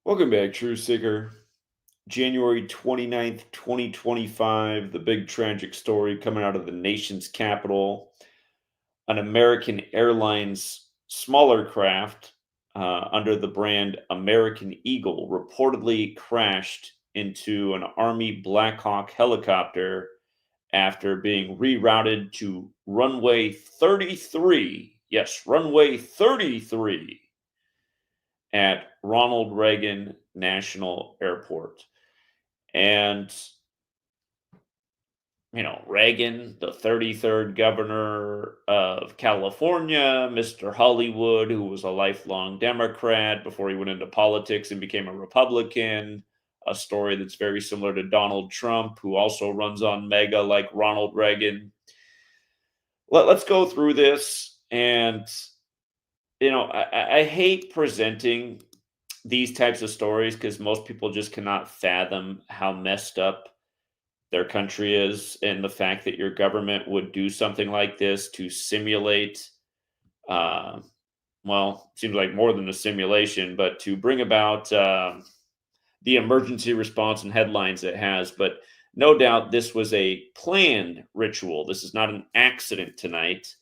Welcome back, True Seeker. January 29th, 2025, the big tragic story coming out of the nation's capital. An American Airlines smaller craft under the brand American Eagle reportedly crashed into an Army Black Hawk helicopter after being rerouted to runway 33. Yes, runway 33 at Ronald Reagan National Airport. And, Reagan, the 33rd governor of California, Mr. Hollywood, who was a lifelong Democrat before he went into politics and became a Republican, a story that's very similar to Donald Trump, who also runs on mega like Ronald Reagan. Let's go through this. And, I hate presenting these types of stories because most people just cannot fathom how messed up their country is, and the fact that your government would do something like this to simulate, uh, well, seems like more than a simulation, but to bring about the emergency response and headlines it has. But no doubt this was a planned ritual. This is not an accident tonight.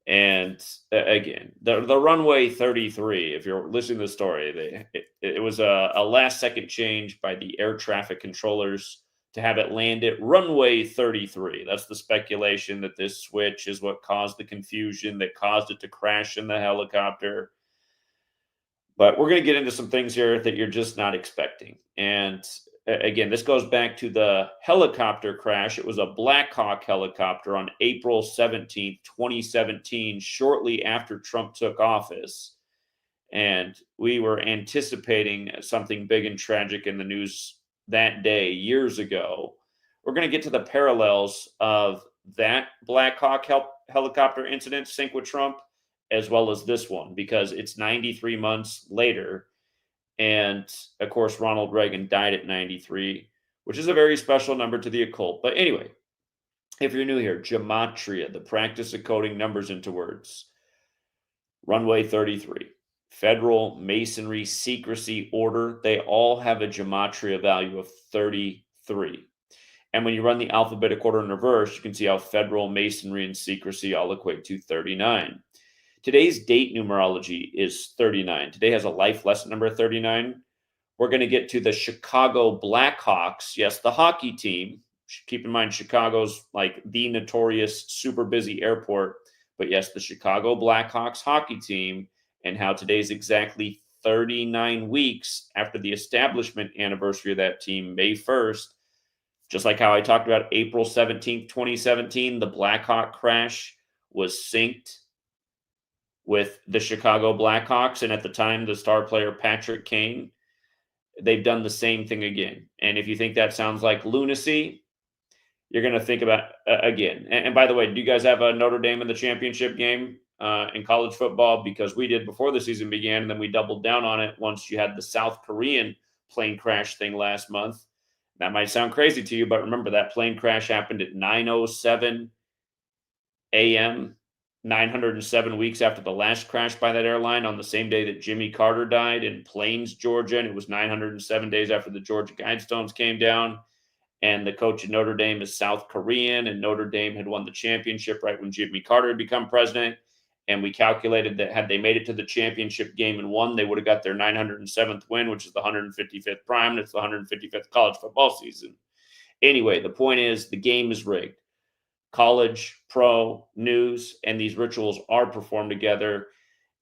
And again, the runway 33, if you're listening to the story, it was a last second change by the air traffic controllers to have it land at runway 33. That's the speculation, that this switch is what caused the confusion that caused it to crash in the helicopter. But we're going to get into some things here that you're just not expecting. And again, this goes back to the helicopter crash. It was a Black Hawk helicopter on April 17th, 2017, shortly after Trump took office. And we were anticipating something big and tragic in the news that day, years ago. We're going to get to the parallels of that Black Hawk helicopter incident, sync with Trump, as well as this one, because it's 93 months later. And of course, Ronald Reagan died at 93, which is a very special number to the occult. But anyway, if you're new here, gematria, the practice of coding numbers into words. Runway 33, Federal Masonry Secrecy Order, they all have a gematria value of 33. And when you run the alphabetic order in reverse, you can see how Federal Masonry and secrecy all equate to 39. Today's date numerology is 39. Today has a life lesson number 39. We're going to get to the Chicago Blackhawks. Yes, the hockey team. Keep in mind, Chicago's like the notorious, super busy airport. But yes, the Chicago Blackhawks hockey team, and how today's exactly 39 weeks after the establishment anniversary of that team, May 1st. Just like how I talked about April 17th, 2017, the Blackhawk crash was synced with the Chicago Blackhawks, and at the time, the star player Patrick Kane. They've done the same thing again. And if you think that sounds like lunacy, you're going to think about again. And by the way, do you guys have a Notre Dame in the championship game in college football? Because we did before the season began, and then we doubled down on it once you had the South Korean plane crash thing last month. That might sound crazy to you, but remember that plane crash happened at 9:07 a.m. 907 weeks after the last crash by that airline, on the same day that Jimmy Carter died in Plains, Georgia. And it was 907 days after the Georgia Guidestones came down. And the coach of Notre Dame is South Korean, and Notre Dame had won the championship right when Jimmy Carter had become president. And we calculated that had they made it to the championship game and won, they would have got their 907th win, which is the 155th prime, and it's the 155th college football season. Anyway, the point is the game is rigged. College, pro, news, and these rituals are performed together.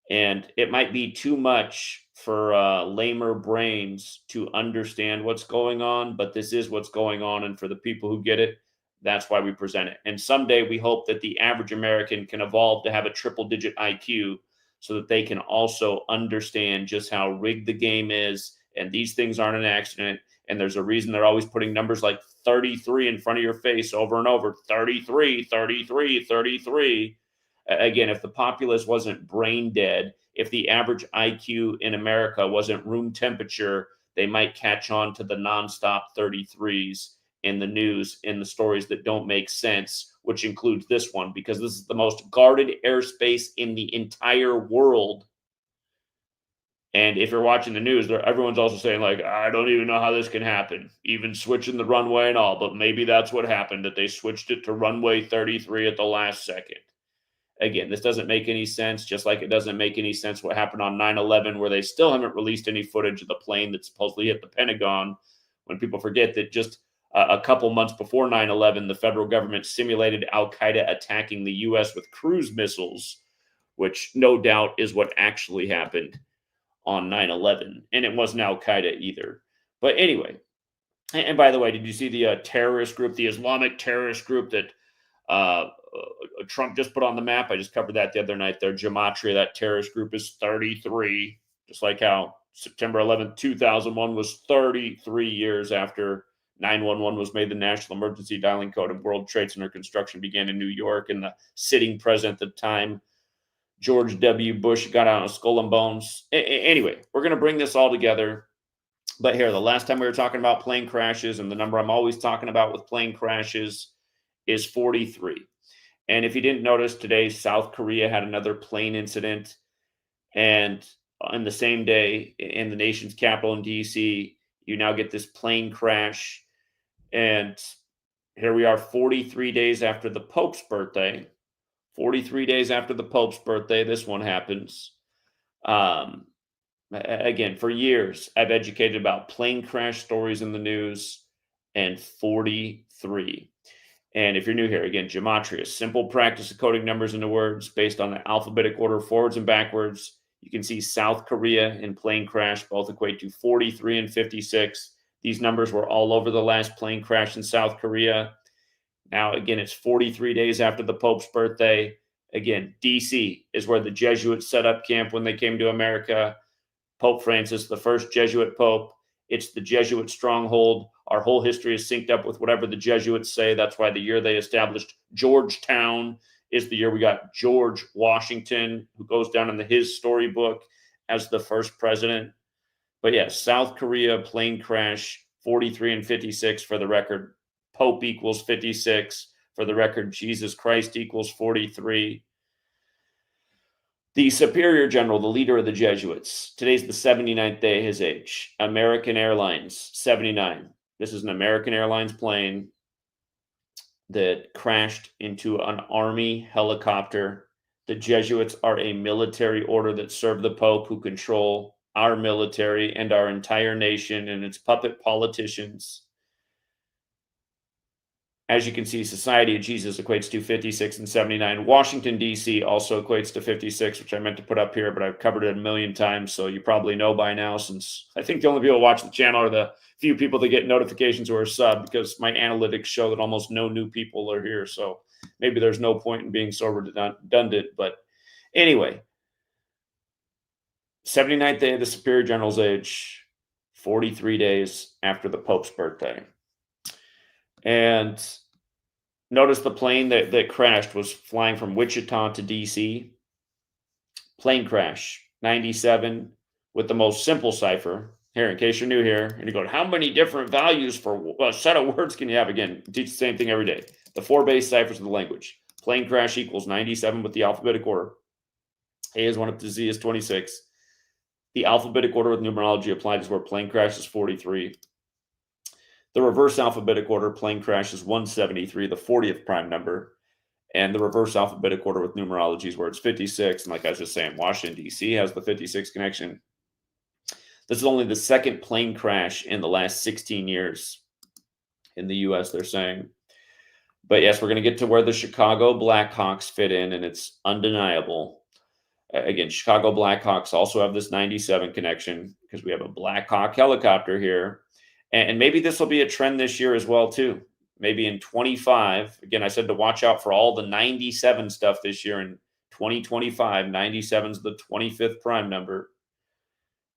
And it might be too much for lamer brains to understand what's going on, but this is what's going on. And for the people who get it, that's why we present it. And someday we hope that the average American can evolve to have a triple digit IQ so that they can also understand just how rigged the game is. And these things aren't an accident. And there's a reason they're always putting numbers like 33 in front of your face over and over. 33, 33, 33. Again, if the populace wasn't brain dead, if the average IQ in America wasn't room temperature, they might catch on to the nonstop 33s in the news, in the stories that don't make sense, which includes this one, because this is the most guarded airspace in the entire world. And if you're watching the news, everyone's also saying, like, I don't even know how this can happen, even switching the runway and all. But maybe that's what happened, that they switched it to runway 33 at the last second. Again, this doesn't make any sense, just like it doesn't make any sense what happened on 9/11, where they still haven't released any footage of the plane that supposedly hit the Pentagon, when people forget that just a couple months before 9/11, the federal government simulated al-Qaeda attacking the U.S. with cruise missiles, which no doubt is what actually happened on 9/11. And it wasn't al-Qaeda either. But anyway, and by the way, did you see the terrorist group, the Islamic terrorist group that Trump just put on the map? I just covered that the other night. Their Gematria, that terrorist group, is 33, just like how September 11th, 2001 was 33 years after 911 was made the national emergency dialing code and World Trade Center construction began in New York. And the sitting president at the time, George W. Bush, got out of Skull and Bones. Anyway, we're going to bring this all together. But here, the last time we were talking about plane crashes, and the number I'm always talking about with plane crashes is 43. And if you didn't notice, today, South Korea had another plane incident. And on the same day, in the nation's capital in D.C., you now get this plane crash. And here we are 43 days after the Pope's birthday. 43 days after the Pope's birthday, this one happens. Again, for years, I've educated about plane crash stories in the news, and 43. And if you're new here, again, Gematria, simple practice of coding numbers into words based on the alphabetic order forwards and backwards. You can see South Korea and plane crash both equate to 43 and 56. These numbers were all over the last plane crash in South Korea. Now, again, it's 43 days after the Pope's birthday. Again, D.C. is where the Jesuits set up camp when they came to America. Pope Francis, the first Jesuit Pope. It's the Jesuit stronghold. Our whole history is synced up with whatever the Jesuits say. That's why the year they established Georgetown is the year we got George Washington, who goes down in his storybook as the first president. But yes, South Korea plane crash, 43 and 56 for the record. Pope equals 56 for the record. Jesus Christ equals 43. The Superior General, the leader of the Jesuits, today's the 79th day of his age. American Airlines, 79. This is an American Airlines plane that crashed into an Army helicopter. The Jesuits are a military order that serve the Pope, who control our military and our entire nation and its puppet politicians. As you can see, Society of Jesus equates to 56 and 79. Washington, D.C. also equates to 56, which I meant to put up here, but I've covered it a million times, so you probably know by now, since I think the only people who watch the channel are the few people that get notifications who are sub, because my analytics show that almost no new people are here, so maybe there's no point in being so redundant. But anyway, 79th day of the Superior General's age, 43 days after the Pope's birthday. And notice the plane that crashed was flying from Wichita to D.C. Plane crash, 97, with the most simple cipher. Here, in case you're new here, and you go, how many different values for a set of words can you have? Again, teach the same thing every day. The 4 base ciphers of the language. Plane crash equals 97 with the alphabetic order. A is 1 up to Z is 26. The alphabetic order with numerology applied is where plane crash is 43. The reverse alphabetic order, plane crash, is 173, the 40th prime number. And the reverse alphabetic order with numerology is where it's 56. And like I was just saying, Washington, D.C. has the 56 connection. This is only the second plane crash in the last 16 years in the U.S., they're saying. But yes, we're going to get to where the Chicago Blackhawks fit in, and it's undeniable. Again, Chicago Blackhawks also have this 97 connection because we have a Black Hawk helicopter here. And maybe this will be a trend this year as well, too. Maybe in 25, again, I said to watch out for all the 97 stuff this year. In 2025, 97 is the 25th prime number.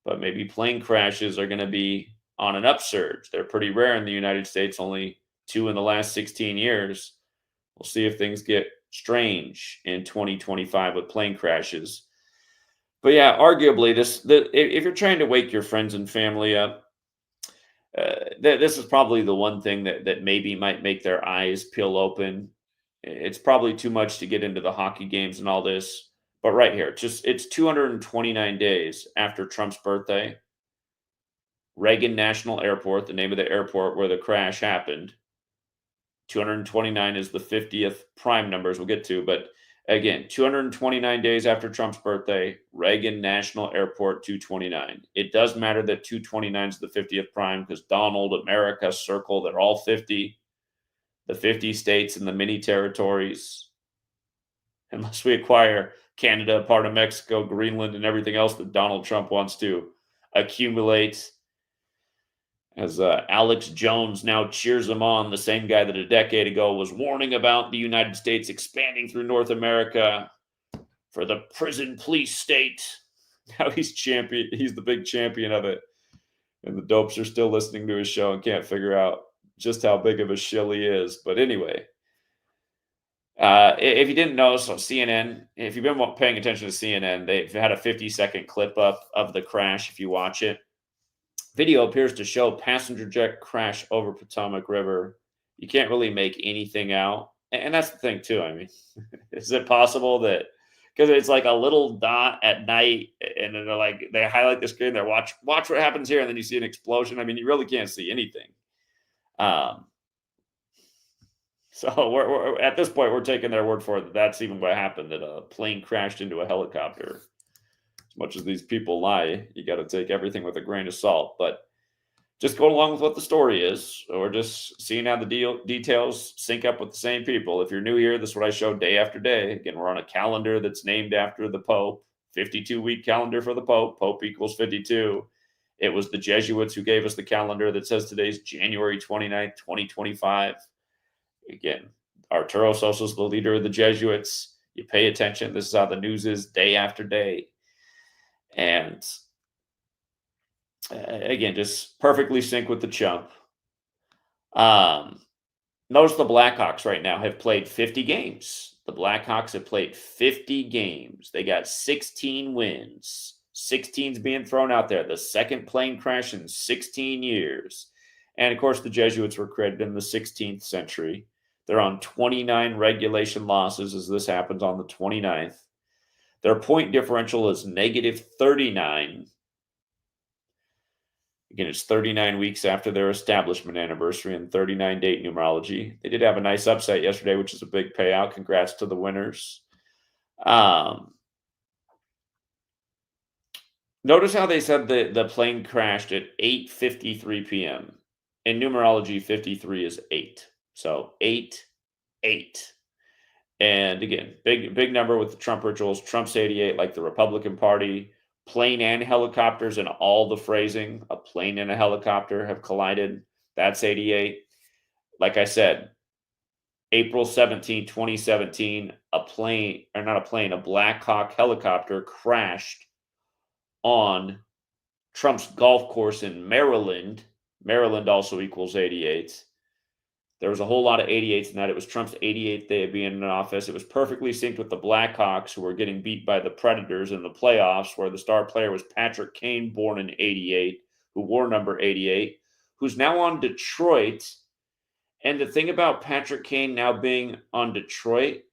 But maybe plane crashes are going to be on an upsurge. They're pretty rare in the United States, only 2 in the last 16 years. We'll see if things get strange in 2025 with plane crashes. But yeah, arguably, if you're trying to wake your friends and family up, this is probably the one thing that maybe might make their eyes peel open. It's probably too much to get into the hockey games and all this, But right here, it's 229 days after Trump's birthday. Reagan National Airport, the name of the airport where the crash happened. 229 is the 50th prime numbers we'll get to, but again, 229 days after Trump's birthday, Reagan National Airport 229. It does matter that 229 is the 50th prime because Donald, America, Circle, they're all 50. The 50 states and the mini territories, unless we acquire Canada, part of Mexico, Greenland, and everything else that Donald Trump wants to accumulate. As Alex Jones now cheers him on, the same guy that a decade ago was warning about the United States expanding through North America for the prison police state. Now he's champion. He's the big champion of it. And the dopes are still listening to his show and can't figure out just how big of a shill he is. But anyway, if you didn't know, so CNN, if you've been paying attention to CNN, they've had a 50-second clip up of the crash if you watch it. Video appears to show passenger jet crash over Potomac River. You can't really make anything out. And that's the thing, too. I mean, is it possible that because it's like a little dot at night and then they highlight the screen, they're watch what happens here, and then you see an explosion. I mean, you really can't see anything. So we're at this point, we're taking their word for it that that's even what happened, that a plane crashed into a helicopter. Much as these people lie, you got to take everything with a grain of salt. But just go along with what the story is, or just seeing how the details sync up with the same people. If you're new here, this is what I show day after day. Again, we're on a calendar that's named after the Pope, 52-week calendar for the Pope. Pope equals 52. It was the Jesuits who gave us the calendar that says today's January 29th, 2025. Again, Arturo Sosa's the leader of the Jesuits. You pay attention. This is how the news is day after day. And again, just perfectly sync with the chump. Notice the Blackhawks right now have played 50 games. The Blackhawks have played 50 games. They got 16 wins. 16's being thrown out there. The second plane crash in 16 years. And of course, the Jesuits were created in the 16th century. They're on 29 regulation losses as this happens on the 29th. Their point differential is negative 39. Again, it's 39 weeks after their establishment anniversary and 39 date numerology. They did have a nice upset yesterday, which is a big payout. Congrats to the winners. Notice how they said the plane crashed at 8:53 p.m. In numerology, 53 is 8. So 8, 8. And again, big number with the Trump rituals. Trump's 88, like the Republican Party. Plane and helicopters and all the phrasing. A plane and a helicopter have collided. That's 88. Like I said, April 17, 2017, a Black Hawk helicopter crashed on Trump's golf course in Maryland. Maryland also equals 88. There was a whole lot of 88s in that. It was Trump's 88th day of being in office. It was perfectly synced with the Blackhawks, who were getting beat by the Predators in the playoffs, where the star player was Patrick Kane, born in 88, who wore number 88, who's now on Detroit. And the thing about Patrick Kane now being on Detroit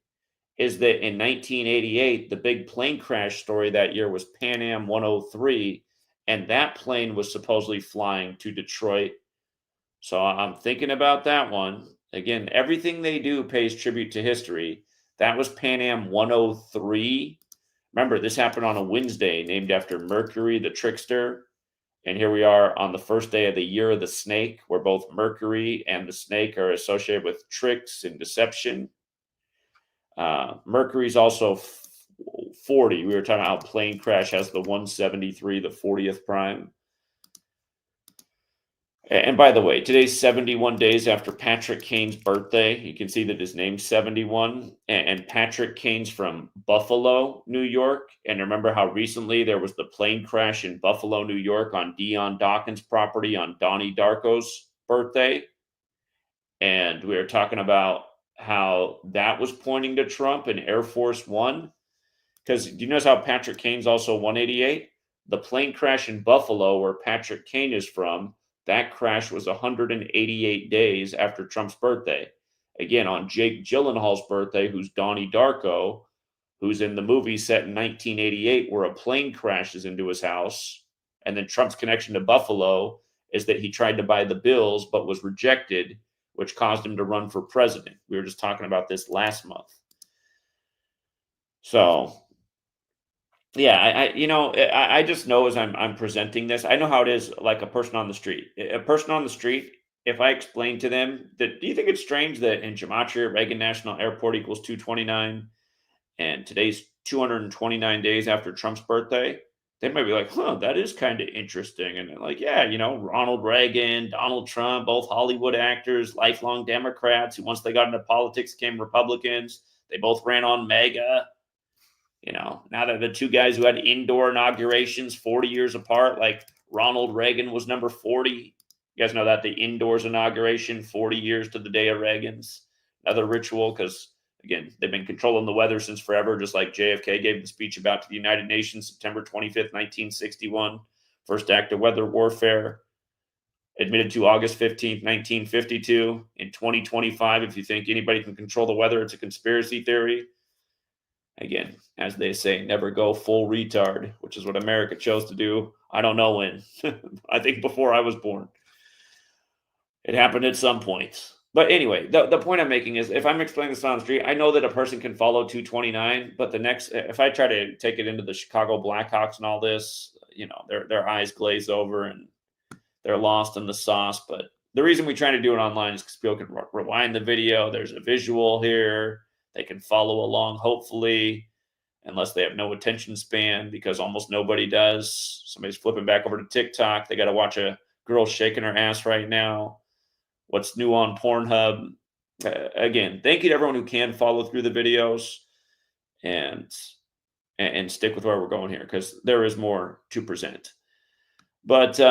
is that in 1988, the big plane crash story that year was Pan Am 103, and that plane was supposedly flying to Detroit. So I'm thinking about that one. Again, everything they do pays tribute to history. That was Pan Am 103. Remember, this happened on a Wednesday, named after Mercury, the trickster. And here we are on the first day of the year of the snake, where both Mercury and the snake are associated with tricks and deception. Mercury's also 40. We were talking about how plane crash has the 173, the 40th prime. And by the way, today's 71 days after Patrick Kane's birthday. You can see that his name's 71. And Patrick Kane's from Buffalo, New York. And remember how recently there was the plane crash in Buffalo, New York on Dion Dawkins' property on Donnie Darko's birthday. And we were talking about how that was pointing to Trump and Air Force One. Because do you notice how Patrick Kane's also 188? The plane crash in Buffalo, where Patrick Kane is from, that crash was 188 days after Trump's birthday. Again, on Jake Gyllenhaal's birthday, who's Donnie Darko, who's in the movie set in 1988 where a plane crashes into his house. And then Trump's connection to Buffalo is that he tried to buy the bills but was rejected, which caused him to run for president. We were just talking about this last month. So, yeah, I just know as I'm presenting this, I know how it is like a person on the street. A person on the street, if I explain to them that, do you think it's strange that in Gematria, Reagan National Airport equals 229, and today's 229 days after Trump's birthday? They might be like, huh, that is kind of interesting. And they're like, yeah, Ronald Reagan, Donald Trump, both Hollywood actors, lifelong Democrats who once they got into politics became Republicans. They both ran on MAGA. Now that the two guys who had indoor inaugurations 40 years apart, like Ronald Reagan was number 40. You guys know that the indoors inauguration, 40 years to the day of Reagan's. Another ritual because, again, they've been controlling the weather since forever, just like JFK gave the speech about to the United Nations September 25th, 1961. First act of weather warfare, admitted to August 15th, 1952. In 2025, if you think anybody can control the weather, it's a conspiracy theory. Again, as they say, never go full retard, which is what America chose to do. I don't know when. I think before I was born. It happened at some point. But anyway, the point I'm making is if I'm explaining this on the street, I know that a person can follow 229, but if I try to take it into the Chicago Blackhawks and all this, their eyes glaze over and they're lost in the sauce. But the reason we try to do it online is because people can rewind the video. There's a visual here. They can follow along, hopefully, unless they have no attention span, because almost nobody does. Somebody's flipping back over to TikTok. They got to watch a girl shaking her ass right now. What's new on Pornhub? Again, thank you to everyone who can follow through the videos and stick with where we're going here, because there is more to present. But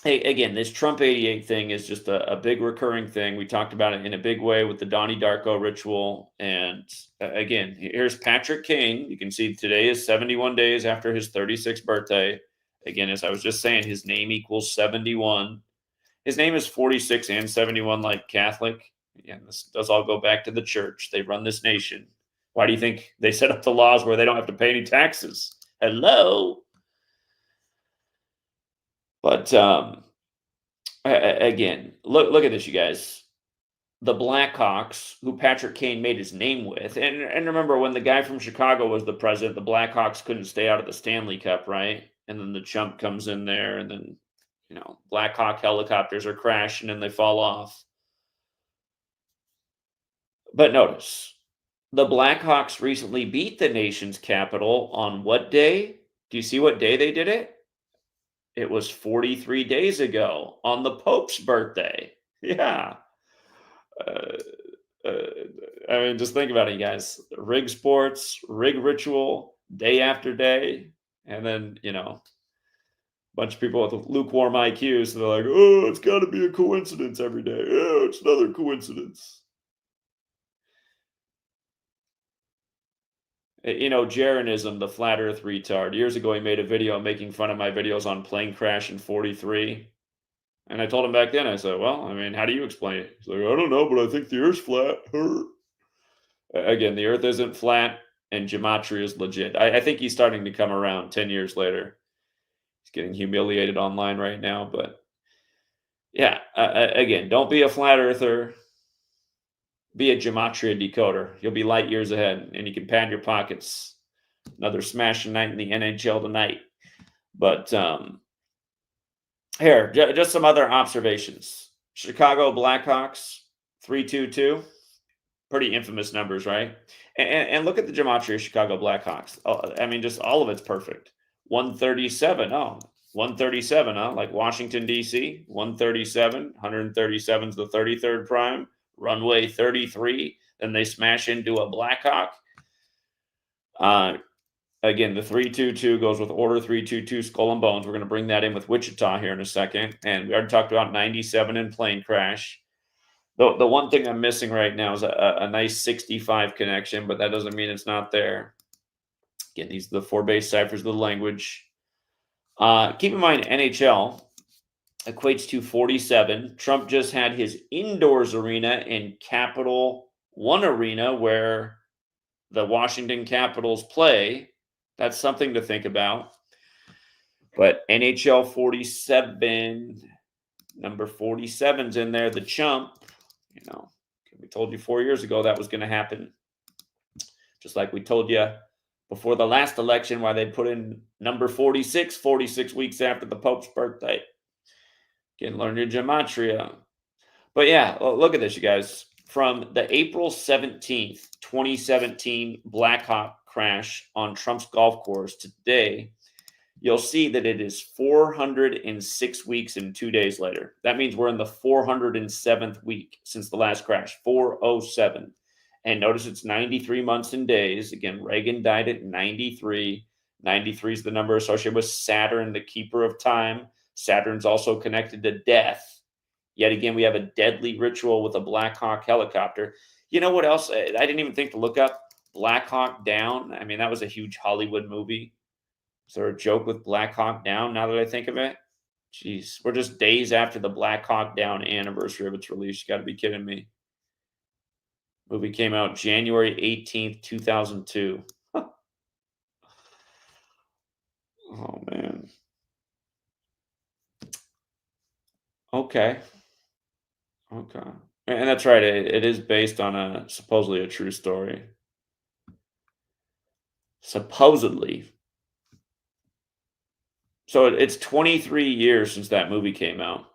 hey, again, this Trump 88 thing is just a big recurring thing. We talked about it in a big way with the Donnie Darko ritual. And again, here's Patrick King. You can see today is 71 days after his 36th birthday. Again, as I was just saying, his name equals 71. His name is 46 and 71 like Catholic. Again, this does all go back to the church. They run this nation. Why do you think they set up the laws where they don't have to pay any taxes? Hello? But again, look at this, you guys. The Blackhawks, who Patrick Kane made his name with, and remember when the guy from Chicago was the president, the Blackhawks couldn't stay out of the Stanley Cup, right? And then the chump comes in there, and then Blackhawk helicopters are crashing and they fall off. But notice, the Blackhawks recently beat the nation's capital on what day? Do you see what day they did it? It was 43 days ago on the Pope's birthday. Yeah. I mean, just think about it, you guys. Rig sports, rig ritual, day after day. And then, a bunch of people with lukewarm IQs. So they're like, oh, it's got to be a coincidence every day. Oh, it's another coincidence. Jaronism, the flat earth retard. Years ago, he made a video making fun of my videos on plane crash in 43. And I told him back then, I said, well, I mean, how do you explain it? He's like, I don't know, but I think the earth's flat. Again, the earth isn't flat and gematria is legit. I think he's starting to come around 10 years later. He's getting humiliated online right now. But yeah, again, don't be a flat earther. Be a gematria decoder. You'll be light years ahead, and you can pad your pockets. Another smashing night in the NHL tonight. But here, just some other observations. Chicago Blackhawks, 3-2-2. Pretty infamous numbers, right? And look at the gematria Chicago Blackhawks. I mean, just all of it's perfect. 137. Oh, 137, huh? Like Washington, D.C. 137. 137 is the 33rd prime. Runway 33, then they smash into a Blackhawk. Again, the 3-2-2 goes with Order 3-2-2 Skull and Bones. We're going to bring that in with Wichita here in a second. And we already talked about 97 and plane crash. The one thing I'm missing right now is a nice 65 connection, but that doesn't mean it's not there. Again, these are the 4 base ciphers of the language. Keep in mind, NHL equates to 47. Trump just had his indoors arena in Capital One Arena, where the Washington Capitals play. That's something to think about. But NHL 47, number 47's in there, the chump. You know, we told you 4 years ago that was going to happen. Just like we told you before the last election why they put in number 46, 46 weeks after the Pope's birthday. Again, learn your gematria. But yeah, look at this, you guys. From the April 17th, 2017 Blackhawk crash on Trump's golf course to today, you'll see that it is 406 weeks and 2 days later. That means we're in the 407th week since the last crash, 407. And notice it's 93 months and days. Again, Reagan died at 93. 93 is the number associated with Saturn, the keeper of time. Saturn's also connected to death. Yet again, we have a deadly ritual with a Black Hawk helicopter. You know what else? I didn't even think to look up Black Hawk Down. I mean, that was a huge Hollywood movie. Is there a joke with Black Hawk Down now that I think of it? Jeez, we're just days after the Black Hawk Down anniversary of its release. You got to be kidding me. Movie came out January 18th, 2002. Oh, man. Okay. Okay. And that's right. It is based on supposedly a true story. Supposedly. So it's 23 years since that movie came out.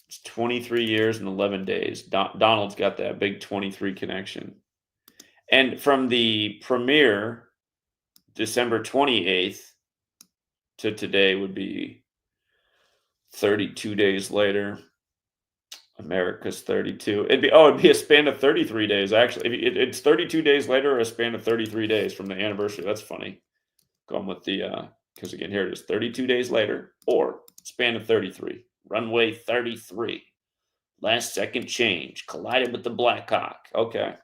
It's 23 years and 11 days. Donald's got that big 23 connection. And from the premiere, December 28th, to today would be 32 days later. America's 32. It'd be a span of 33 days, actually. It's 32 days later or a span of 33 days from the anniversary. That's funny. Going with the, because again, here it is, 32 days later or span of 33. Runway 33. Last second change. Collided with the Black Hawk. Okay.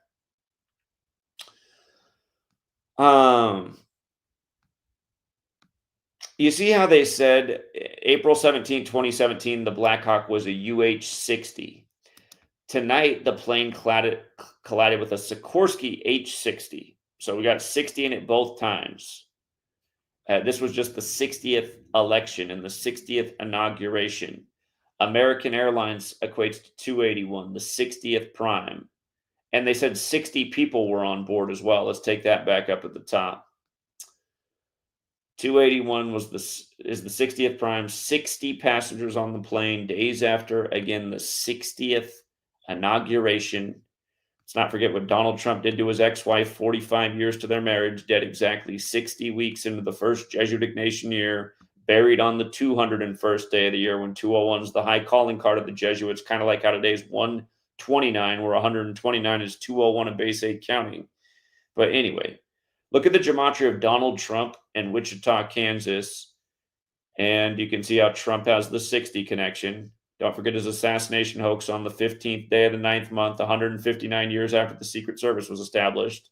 You see how they said April 17, 2017, the Black Hawk was a UH-60. Tonight, the plane collided with a Sikorsky H-60. So we got 60 in it both times. This was just the 60th election and the 60th inauguration. American Airlines equates to 281, the 60th prime. And they said 60 people were on board as well. Let's take that back up at the top. 281 is the 60th prime, 60 passengers on the plane days after, again, the 60th inauguration. Let's not forget what Donald Trump did to his ex-wife, 45 years to their marriage, dead exactly 60 weeks into the first Jesuit Ignatian year, buried on the 201st day of the year when 201 is the high calling card of the Jesuits, kind of like how today's 129, where 129 is 201 in Base 8 County. But anyway, look at the gematria of Donald Trump and Wichita, Kansas, and you can see how Trump has the 60 connection. Don't forget his assassination hoax on the 15th day of the 9th month, 159 years after the Secret Service was established.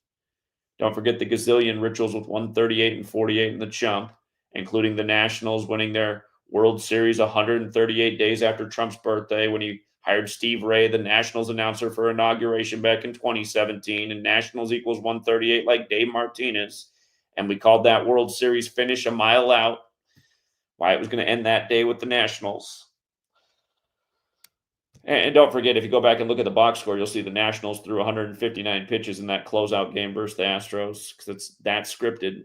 Don't forget the gazillion rituals with 138 and 48 in the chump, including the Nationals winning their World Series 138 days after Trump's birthday when he hired Steve Ray, the Nationals announcer, for inauguration back in 2017, and Nationals equals 138 like Dave Martinez. And we called that World Series finish a mile out, why it was going to end that day with the Nationals. And don't forget, if you go back and look at the box score, you'll see the Nationals threw 159 pitches in that closeout game versus the Astros, because it's that scripted.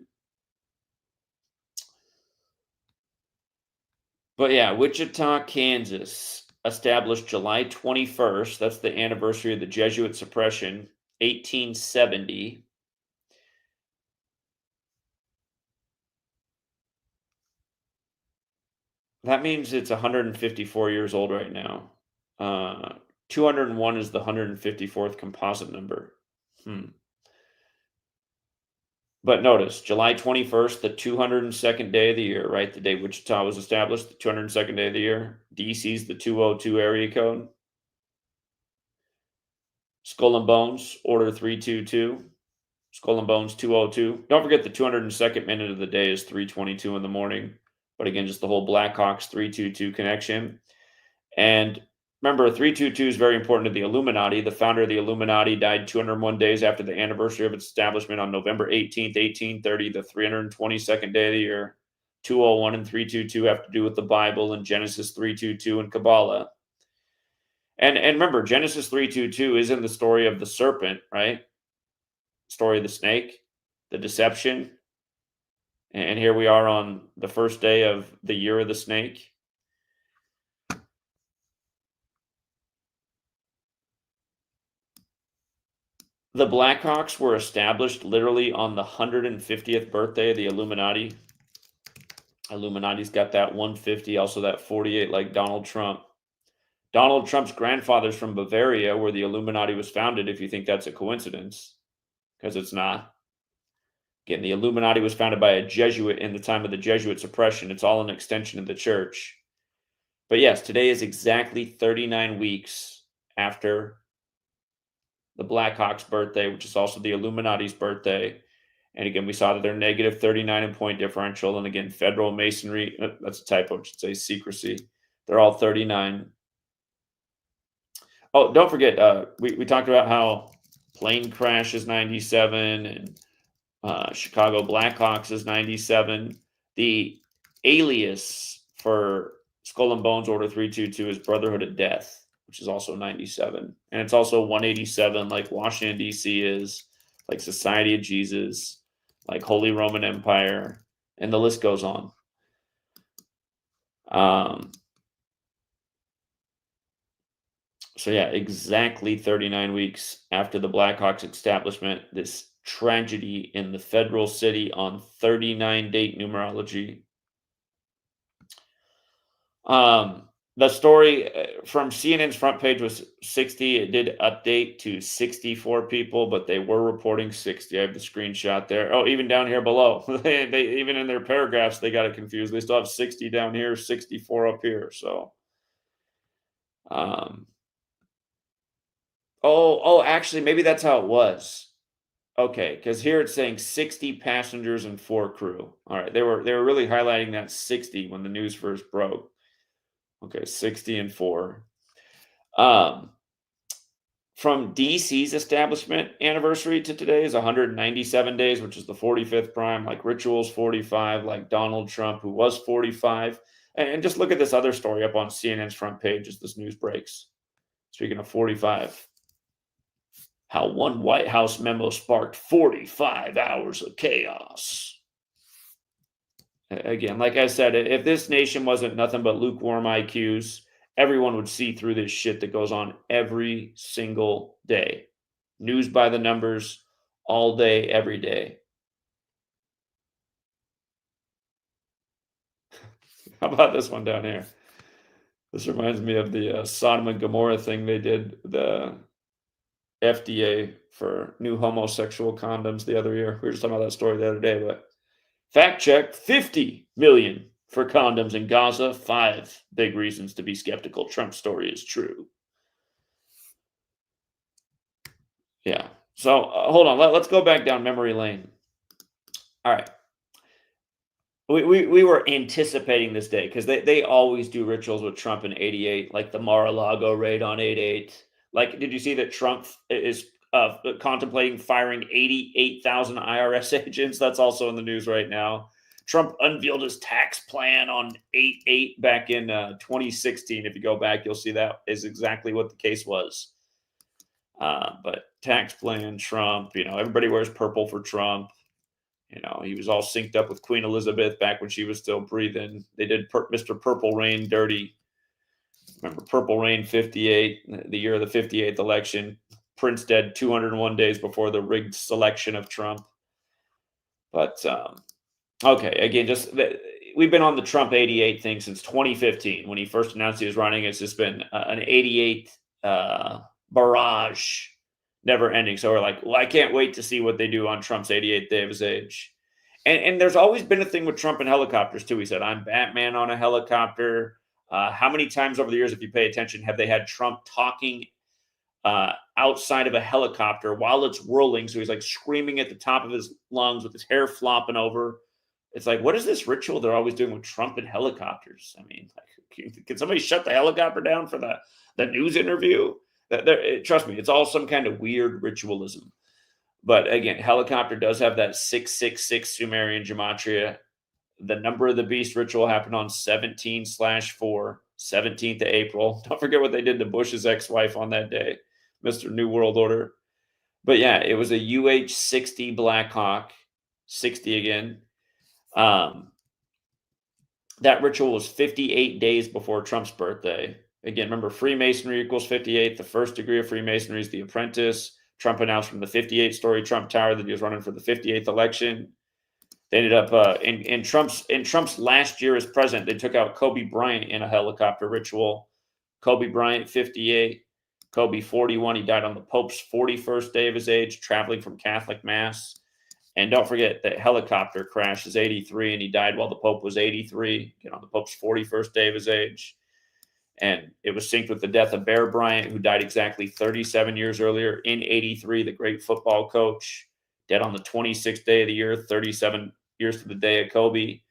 But yeah, Wichita, Kansas, established July 21st. That's the anniversary of the Jesuit suppression, 1870. That means it's 154 years old right now. 201 is the 154th composite number. But notice, July 21st, the 202nd day of the year, right? The day Wichita was established, the 202nd day of the year. DC's the 202 area code. Skull and Bones, Order 322. Skull and Bones 202. Don't forget the 202nd minute of the day is 3:22 in the morning. But again, just the whole Blackhawks 322 connection. And Remember, 322 is very important to the Illuminati. The founder of the Illuminati died 201 days after the anniversary of its establishment on November 18th, 1830, the 322nd day of the year. 201 and 322 have to do with the Bible and Genesis 322 and Kabbalah. And remember, Genesis 322 is in the story of the serpent, right? Story of the snake, the deception. And here we are on the first day of the year of the snake. The Blackhawks were established literally on the 150th birthday of the Illuminati. Illuminati's got that 150, also that 48, like Donald Trump. Donald Trump's grandfather's from Bavaria, where the Illuminati was founded, if you think that's a coincidence, because it's not. Again, the Illuminati was founded by a Jesuit in the time of the Jesuit suppression. It's all an extension of the church. But yes, today is exactly 39 weeks after the Blackhawks' birthday, which is also the Illuminati's birthday. And again, we saw that they're negative 39 in point differential. And again, federal masonry, that's a typo, it should say secrecy. They're all 39. Oh, don't forget, we talked about how plane crash is 97 and Chicago Blackhawks is 97. The alias for Skull and Bones Order 322 is Brotherhood of Death, which is also 97. And it's also 187, like Washington, D.C. is, like Society of Jesus, like Holy Roman Empire, and the list goes on. So yeah, exactly 39 weeks after the Blackhawks establishment, this tragedy in the federal city on 39 date numerology. The story from CNN's front page was 60. It did update to 64 people, but they were reporting 60. I have the screenshot there. Oh, even down here below, they even in their paragraphs, they got it confused. They still have 60 down here, 64 up here. So, actually, maybe that's how it was. Okay, because here it's saying 60 passengers and 4 crew. All right, they were really highlighting that 60 when the news first broke. Okay, 60 and 4. From DC's establishment anniversary to today is 197 days, which is the 45th prime, like Rituals 45, like Donald Trump, who was 45. And just look at this other story up on CNN's front page as this news breaks. Speaking of 45, how one White House memo sparked 45 hours of chaos. Again, like I said, if this nation wasn't nothing but lukewarm IQs, everyone would see through this shit that goes on every single day. News by the numbers, all day, every day. How about this one down here? This reminds me of the Sodom and Gomorrah thing they did, the FDA for new homosexual condoms the other year. We were just talking about that story the other day, but fact check, 50 million for condoms in Gaza. 5 big reasons to be skeptical. Trump's story is true. Yeah. So hold on. Let's go back down memory lane. All right. We were anticipating this day because they always do rituals with Trump in 88, like the Mar-a-Lago raid on 88. Like, did you see that Trump is contemplating firing 88,000 IRS agents? That's also in the news right now. Trump unveiled his tax plan on 8/8 back in 2016. If you go back, you'll see that is exactly what the case was. But tax plan, Trump, everybody wears purple for Trump. He was all synced up with Queen Elizabeth back when she was still breathing. They did Mr. Purple Rain dirty. Remember Purple Rain 58, the year of the 58th election. Prince dead 201 days before the rigged selection of Trump. But, okay, again, we've been on the Trump 88 thing since 2015 when he first announced he was running. It's just been an 88 barrage, never ending. So we're like, well, I can't wait to see what they do on Trump's 88th day of his age. And there's always been a thing with Trump and helicopters too. He said, I'm Batman on a helicopter. How many times over the years, if you pay attention, have they had Trump talking outside of a helicopter while it's whirling? So he's like screaming at the top of his lungs with his hair flopping over. It's like, what is this ritual they're always doing with Trump and helicopters? I mean, like, can somebody shut the helicopter down for the news interview? Trust me, it's all some kind of weird ritualism. But again, helicopter does have that 666 Sumerian gematria. The number of the beast ritual happened on 17/4, 17th of April. Don't forget what they did to Bush's ex-wife on that day, Mr. New World Order. But yeah, it was a UH-60 Black Hawk, 60 again. That ritual was 58 days before Trump's birthday. Again, remember, Freemasonry equals 58. The first degree of Freemasonry is the apprentice. Trump announced from the 58-story Trump Tower that he was running for the 58th election. They ended up in Trump's last year as president. They took out Kobe Bryant in a helicopter ritual. Kobe Bryant, 58. Kobe, 41. He died on the Pope's 41st day of his age, traveling from Catholic Mass. And don't forget that helicopter crash is 83, and he died while the Pope was 83, on the Pope's 41st day of his age. And it was synced with the death of Bear Bryant, who died exactly 37 years earlier in 83, the great football coach, dead on the 26th day of the year, 37 years to the day of Kobe.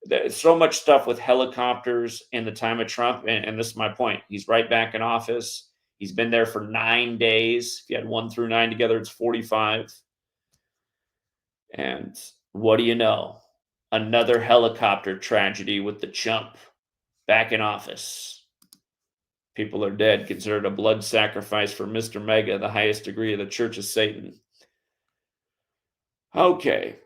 There's so much stuff with helicopters in the time of Trump, and this is my point. He's right back in office. He's been there for 9 days. If you had 1 through 9 together, it's 45. And what do you know? Another helicopter tragedy with the chump back in office. People are dead, considered a blood sacrifice for Mr. Mega, the highest degree of the Church of Satan. Okay.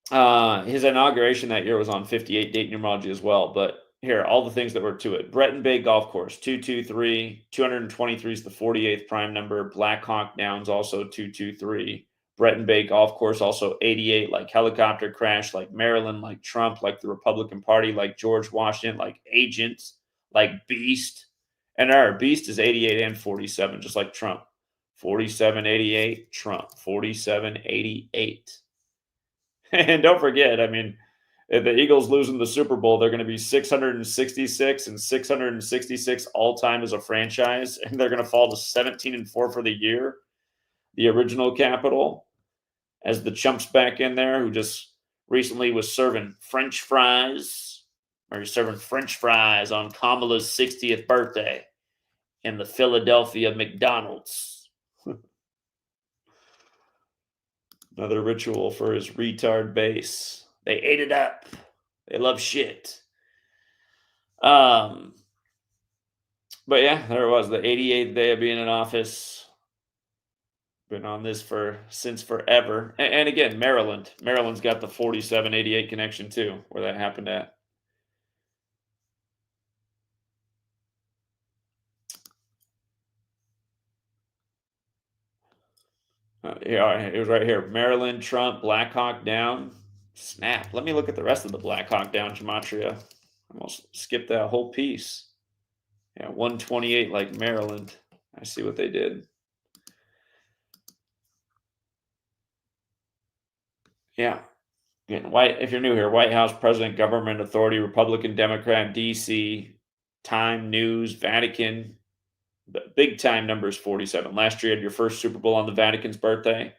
His inauguration that year was on 58 date numerology as well. But here, all the things that were to it. Bretton Bay Golf Course, 223. 223 is the 48th prime number. Black Hawk Downs, also 223. Bretton Bay Golf Course, also 88, like helicopter crash, like Maryland, like Trump, like the Republican Party, like George Washington, like Agent, like Beast. And our Beast is 88 and 47, just like Trump. 4788, Trump. 4788. And don't forget, I mean, if the Eagles losing the Super Bowl, they're going to be 666 and 666 all time as a franchise, and they're going to fall to 17-4 for the year. The original capital, as the chump's back in there, who just recently was serving French fries, or he's serving French fries on Kamala's 60th birthday in the Philadelphia McDonald's. Another ritual for his retard base. They ate it up. They love shit. But yeah, there it was, the 88th day of being in office. Been on this since forever. And again, Maryland's got the 4788 connection too, where that happened at. Yeah, it was right here. Maryland, Trump, Black Hawk Down. Snap. Let me look at the rest of the Black Hawk Down gematria. Almost skipped that whole piece. Yeah, 128 like Maryland. I see what they did. Yeah. Again, if you're new here, White House, President, Government, Authority, Republican, Democrat, DC, Time, News, Vatican. The big time number is 47. Last year, you had your first Super Bowl on the Vatican's birthday.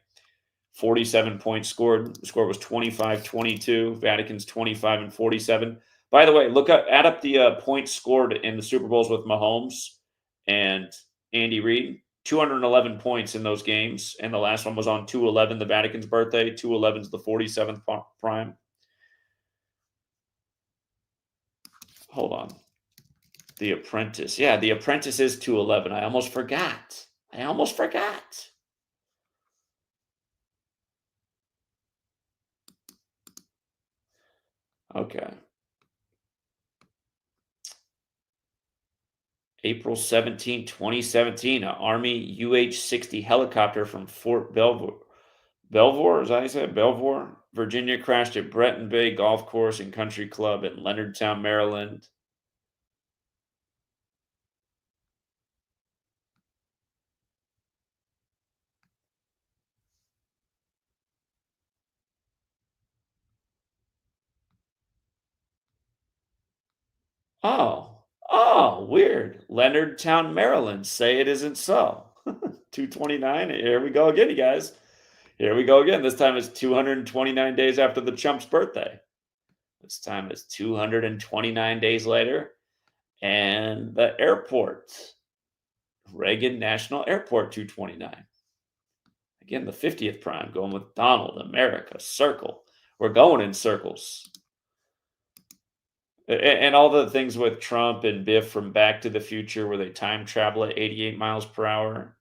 47 points scored. The score was 25-22. Vatican's 25 and 47. By the way, add up the points scored in the Super Bowls with Mahomes and Andy Reid. 211 points in those games, and the last one was on 2/11, the Vatican's birthday. 2/11 is the 47th prime. Hold on. The Apprentice. Yeah, The Apprentice is 2/11. I almost forgot. Okay. April 17, 2017, an Army UH-60 helicopter from Fort Belvoir, is that how you say it? Belvoir, Virginia, crashed at Bretton Bay Golf Course and Country Club in Leonardtown, Maryland. Oh, weird. Leonardtown, Maryland. Say it isn't so. 229. Here we go again, you guys. Here we go again. This time it's 229 days after the chump's birthday. This time it's 229 days later. And the airport, Reagan National Airport, 229. Again, the 50th prime, going with Donald, America, circle. We're going in circles. And all the things with Trump and Biff from Back to the Future where they time travel at 88 miles per hour.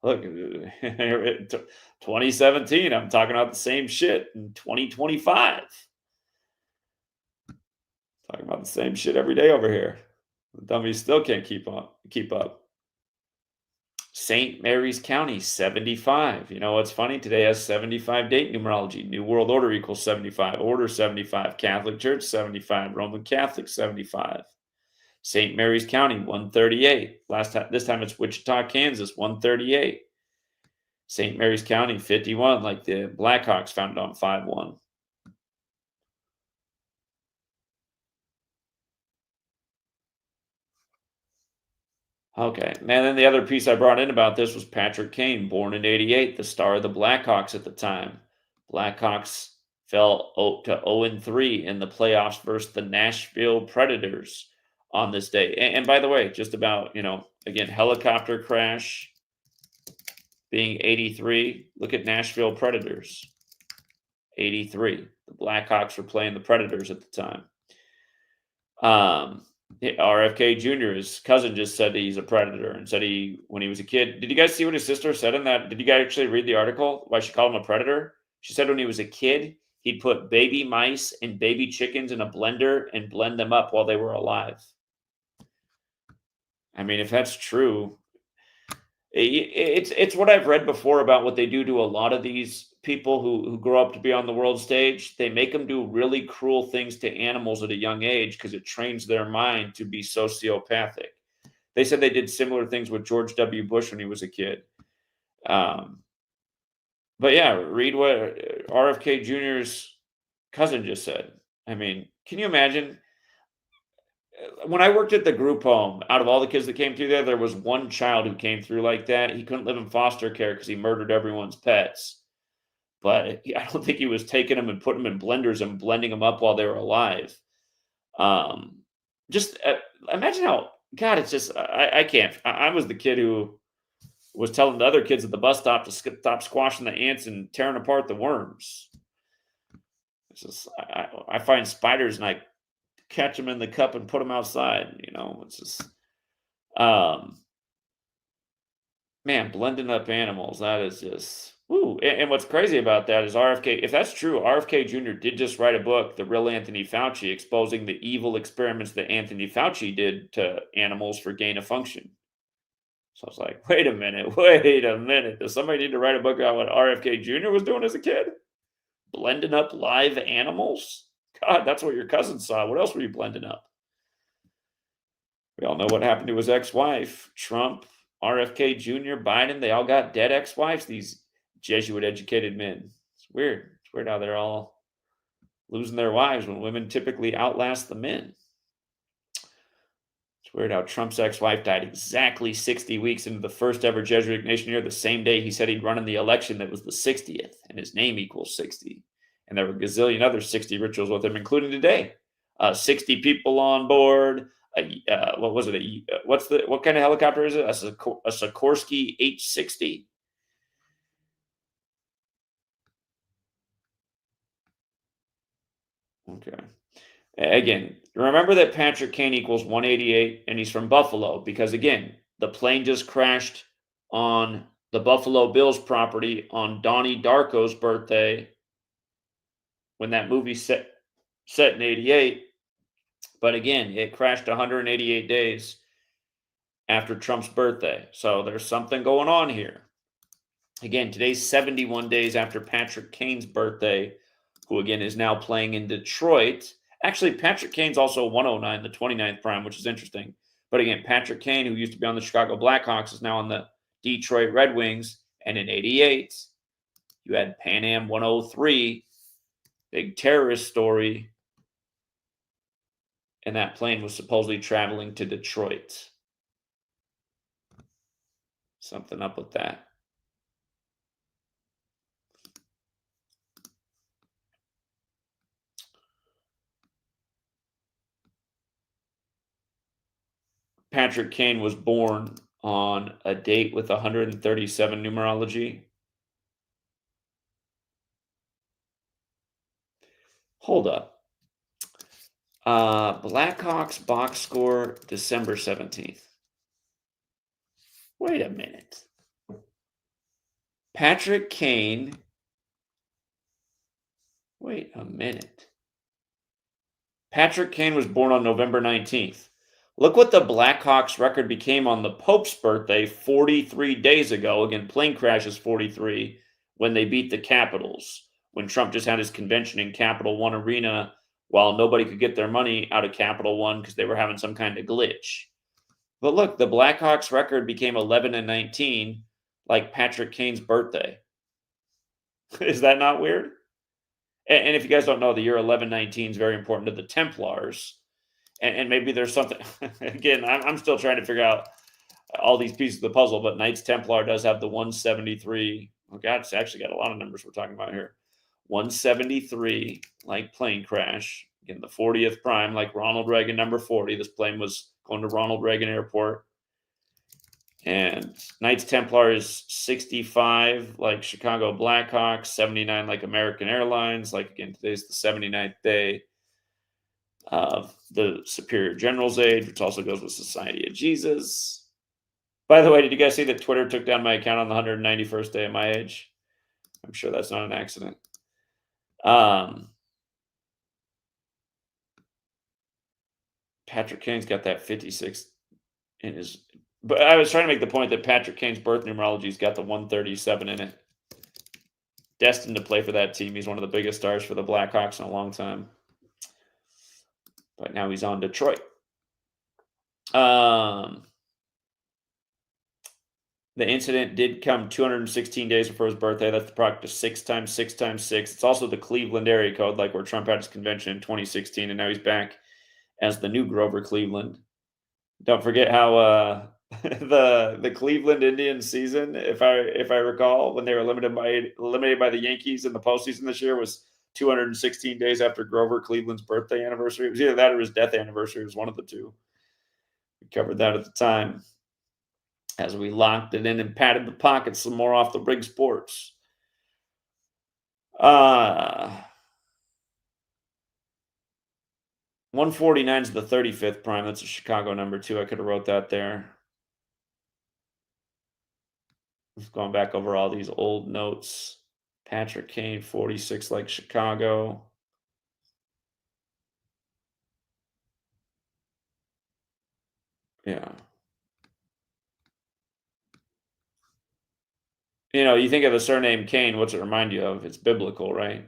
Look, 2017, I'm talking about the same shit in 2025. Talking about the same shit every day over here. The dummies still can't keep up. St. Mary's County, 75. You know what's funny? Today has 75 date numerology. New World Order equals 75. Order 75. Catholic Church, 75. Roman Catholic, 75. St. Mary's County, 138. This time it's Wichita, Kansas, 138. St. Mary's County, 51, like the Blackhawks founded on 5-1. Okay, and then the other piece I brought in about this was Patrick Kane, born in 88, the star of the Blackhawks at the time. Blackhawks fell to 0-3 in the playoffs versus the Nashville Predators on this day. And by the way, just about, again, helicopter crash being 83. Look at Nashville Predators, 83. The Blackhawks were playing the Predators at the time. RFK Jr., his cousin, just said he's a predator and said when he was a kid. Did you guys see what his sister said in that? Did you guys actually read the article? Why she called him a predator? She said when he was a kid, he'd put baby mice and baby chickens in a blender and blend them up while they were alive. I mean, if that's true, it's what I've read before about what they do to a lot of these people who grow up to be on the world stage. They make them do really cruel things to animals at a young age because it trains their mind to be sociopathic. They said they did similar things with George W. Bush when he was a kid. But yeah, read what RFK Jr.'s cousin just said. I mean, can you imagine? When I worked at the group home, out of all the kids that came through there was one child who came through like that. He couldn't live in foster care because he murdered everyone's pets. But I don't think he was taking them and putting them in blenders and blending them up while they were alive. Just imagine how, God, it's just, I can't. I was the kid who was telling the other kids at the bus stop to stop squashing the ants and tearing apart the worms. It's just, I find spiders and I catch them in the cup and put them outside. It's just, man, blending up animals. That is just, woo. And what's crazy about that is RFK, if that's true, RFK Jr. did just write a book, The Real Anthony Fauci, exposing the evil experiments that Anthony Fauci did to animals for gain of function. So I was like, wait a minute. Does somebody need to write a book about what RFK Jr. was doing as a kid? Blending up live animals? God, that's what your cousin saw. What else were you blending up? We all know what happened to his ex-wife. Trump, RFK Jr., Biden, they all got dead ex-wives, these Jesuit-educated men. It's weird. It's weird how they're all losing their wives when women typically outlast the men. It's weird how Trump's ex-wife died exactly 60 weeks into the first ever Jesuit nation year, the same day he said he'd run in the election that was the 60th, and his name equals 60. And there were a gazillion other 60 rituals with him, including today. 60 people on board. What was it? What kind of helicopter is it? A Sikorsky H-60. Okay. Again, remember that Patrick Kane equals 188, and he's from Buffalo because, again, the plane just crashed on the Buffalo Bills property on Donnie Darko's birthday when that movie set in 88. But again, it crashed 188 days after Trump's birthday. So there's something going on here. Again, today's 71 days after Patrick Kane's birthday, who again is now playing in Detroit. Actually, Patrick Kane's also 109, the 29th prime, which is interesting. But again, Patrick Kane, who used to be on the Chicago Blackhawks, is now on the Detroit Red Wings. And in 88, you had Pan Am 103, big terrorist story. And that plane was supposedly traveling to Detroit. Something up with that. Patrick Kane was born on a date with 137 numerology? Hold up. Blackhawks box score December 17th. Wait a minute. Patrick Kane. Wait a minute. Patrick Kane was born on November 19th. Look what the Blackhawks record became on the Pope's birthday 43 days ago. Again, plane crash is 43 when they beat the Capitals, when Trump just had his convention in Capital One Arena while nobody could get their money out of Capital One because they were having some kind of glitch. But look, the Blackhawks record became 11-19, like Patrick Kane's birthday. Is that not weird? And if you guys don't know, the year 1119 is very important to the Templars. And maybe there's something, again, I'm still trying to figure out all these pieces of the puzzle, but Knights Templar does have the 173. Oh, God, it's actually got a lot of numbers we're talking about here. 173, like plane crash. Again, the 40th prime, like Ronald Reagan, number 40. This plane was going to Ronald Reagan Airport. And Knights Templar is 65, like Chicago Blackhawks, 79, like American Airlines. Like, again, today's the 79th day of the Superior General's Age, which also goes with Society of Jesus. By the way, did you guys see that Twitter took down my account on the 191st day of my age? I'm sure that's not an accident. Patrick Kane's got that 56 in his... But I was trying to make the point that Patrick Kane's birth numerology's got the 137 in it. Destined to play for that team. He's one of the biggest stars for the Blackhawks in a long time. But now he's on Detroit. The incident did come 216 days before his birthday. That's the product of 6 times 6 times 6. It's also the Cleveland area code, like where Trump had his convention in 2016, and now he's back as the new Grover Cleveland. Don't forget how the Cleveland Indians season, if I recall, when they were eliminated by the Yankees in the postseason this year, was 216 days after Grover Cleveland's birthday anniversary. It was either that or his death anniversary. It was one of the two. We covered that at the time as we locked it in and patted the pockets some more off the Rig Sports. 149 is the 35th prime. That's a Chicago number too. I could have wrote that there. Just going back over all these old notes. Patrick Kane, 46, like Chicago. Yeah. You know, you think of the surname Cain, what's it remind you of? It's biblical, right?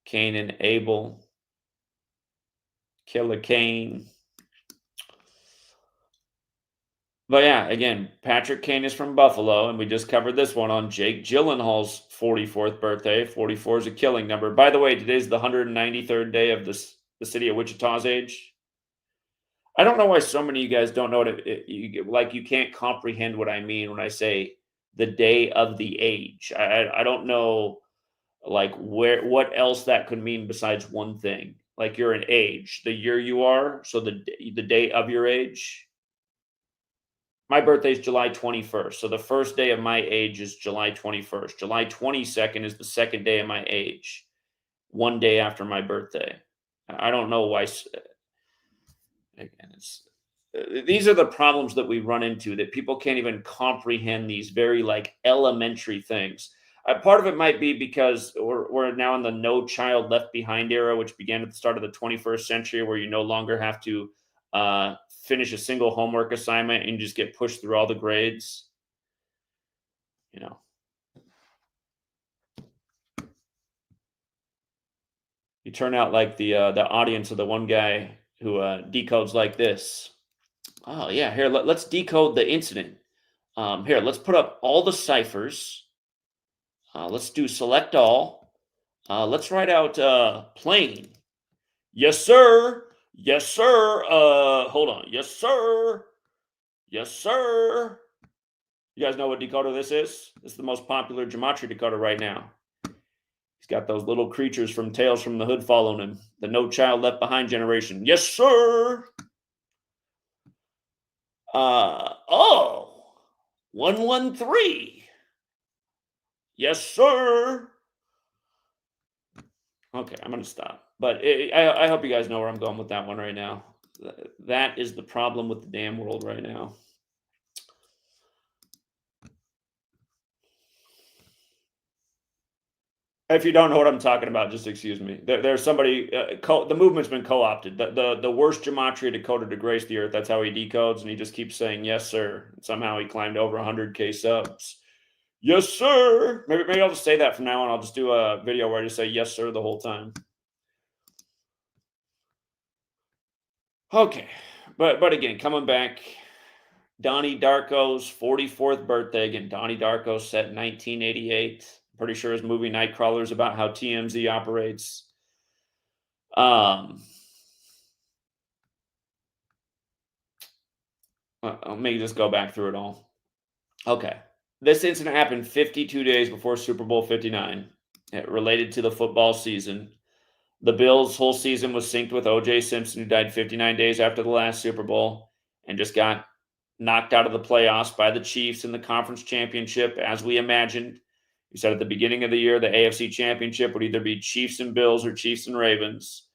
Cain and Abel. Killer Cain. But yeah, again, Patrick Kane is from Buffalo, and we just covered this one on Jake Gyllenhaal's 44th birthday. 44 is a killing number. By the way, today's the 193rd day of the city of Wichita's age. I don't know why so many of you guys don't know what you can't comprehend what I mean when I say the day of the age. I don't know, like, what else that could mean besides one thing. Like, you're an age, the year you are, so the day of your age. My birthday is July 21st, so the first day of my age is July 21st. July 22nd is the second day of my age, one day after my birthday. I don't know why. Again, these are the problems that we run into, that people can't even comprehend these very, like, elementary things. Part of it might be because we're now in the No Child Left Behind era, which began at the start of the 21st century, where you no longer have to finish a single homework assignment and just get pushed through all the grades. You know. You turn out like the audience of the one guy who decodes like this. Oh, yeah, here, let's decode the incident. Here, let's put up all the ciphers. Let's do select all. Let's write out plane. Yes, sir. Yes, sir. Hold on. Yes, sir. Yes, sir. You guys know what decoder this is? This is the most popular gematria decoder right now. He's got those little creatures from Tales from the Hood following him. The No Child Left Behind generation. Yes, sir. Oh, 113. Yes, sir. Okay, I'm gonna stop. But I hope you guys know where I'm going with that one right now. That is the problem with the damn world right now. If you don't know what I'm talking about, just excuse me. There's somebody. The movement's been co-opted. The worst gematria decoder to grace the earth. That's how he decodes, and he just keeps saying yes, sir. And somehow he climbed over 100K subs. Yes, sir. Maybe I'll just say that from now on. I'll just do a video where I just say yes, sir, the whole time. Okay, but again, coming back, Donnie Darko's 44th birthday. Again, Donnie Darko set in 1988. Pretty sure his movie Nightcrawler is about how TMZ operates. Let me just go back through it all. Okay. This incident happened 52 days before Super Bowl 59. It related to the football season. The Bills' whole season was synced with O.J. Simpson, who died 59 days after the last Super Bowl and just got knocked out of the playoffs by the Chiefs in the conference championship, as we imagined. We said at the beginning of the year the AFC championship would either be Chiefs and Bills or Chiefs and Ravens.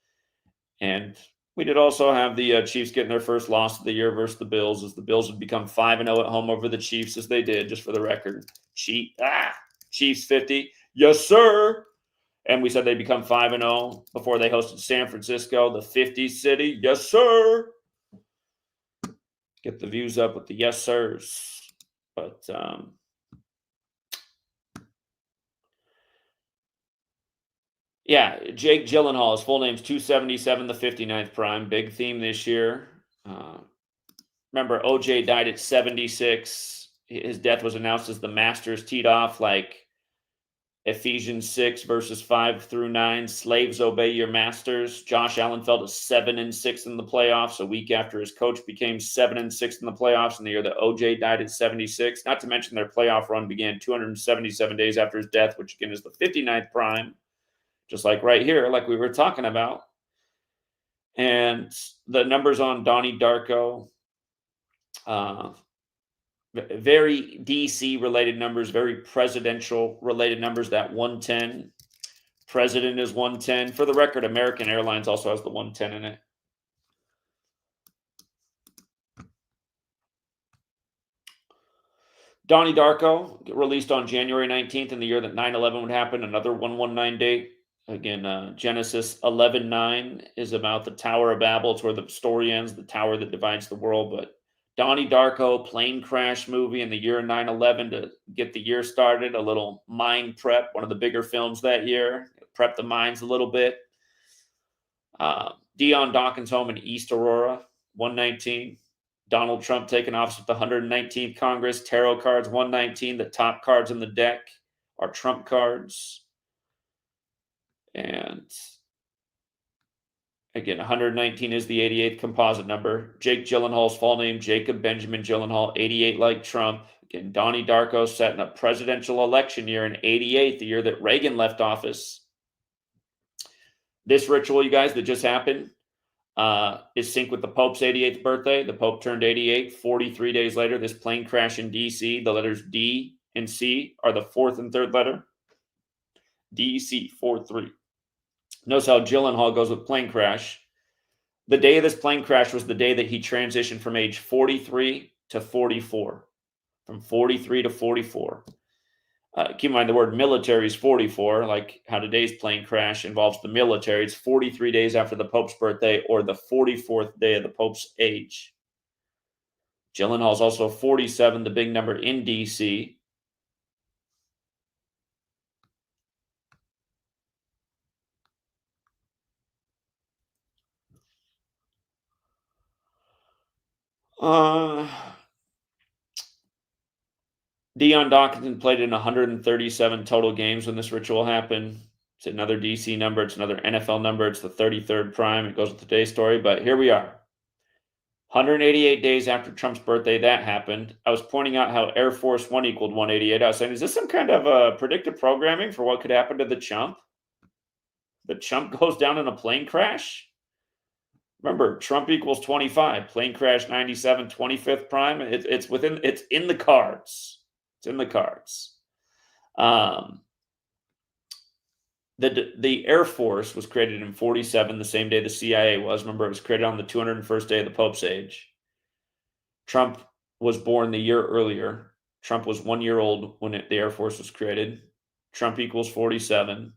And we did also have the Chiefs getting their first loss of the year versus the Bills, as the Bills would become 5-0 at home over the Chiefs, as they did, just for the record. Chiefs 50. Yes, sir. And we said they'd become 5-0 before they hosted San Francisco, the 50 city. Yes, sir. Get the views up with the yes, sirs. But yeah, Jake Gyllenhaal. His full name's 277, the 59th prime. Big theme this year. Remember, OJ died at 76. His death was announced as the Masters teed off, like Ephesians 6 verses 5 through 9. Slaves, obey your masters. Josh Allen fell to 7-6 in the playoffs a week after his coach became 7-6 in the playoffs in the year that OJ died at 76. Not to mention their playoff run began 277 days after his death, which again is the 59th prime, just like right here, like we were talking about. And the numbers on Donnie Darko, very DC related numbers, very presidential related numbers. That 110, president is 110. For the record, American Airlines also has the 110 in it. Donnie Darko, released on January 19th in the year that 9/11 would happen, another 119 date. Again, Genesis 11:9 is about the Tower of Babel. It's where the story ends, the tower that divides the world. But Donnie Darko, plane crash movie in the year 9/11 to get the year started. A little mind prep, one of the bigger films that year. Prep the minds a little bit. Dion Dawkins' home in East Aurora, 119. Donald Trump taking office with the 119th Congress. Tarot cards, 119. The top cards in the deck are Trump cards. And again, 119 is the 88th composite number. Jake Gyllenhaal's full name, Jacob Benjamin Gyllenhaal, 88 like Trump. Again, Donnie Darko set in a presidential election year in 88, the year that Reagan left office. This ritual, you guys, that just happened is synced with the Pope's 88th birthday. The Pope turned 88. 43 days later, this plane crash in D.C., the letters D and C are the fourth and third letter. D-C, 4-3. Notice how Gyllenhaal goes with plane crash. The day of this plane crash was the day that he transitioned from age 43 to 44. From 43 to 44. Keep in mind the word military is 44, like how today's plane crash involves the military. It's 43 days after the Pope's birthday, or the 44th day of the Pope's age. Gyllenhaal's also 47, the big number in D.C. Dion Dawkins played in 137 total games when this ritual happened. It's another DC number. It's another NFL number. It's the 33rd prime. It goes with today's story, but here we are. 188 days after Trump's birthday, that happened. I was pointing out how Air Force One equaled 188. I was saying, is this some kind of predictive programming for what could happen to the chump? The chump goes down in a plane crash? Remember, Trump equals 25, plane crash 97, 25th prime. It's in the cards. It's in the cards. Um, the Air Force was created in 47, the same day the CIA was. Remember, it was created on the 201st day of the Pope's age. Trump was born the year earlier. Trump was 1 year old when the Air Force was created. Trump equals 47.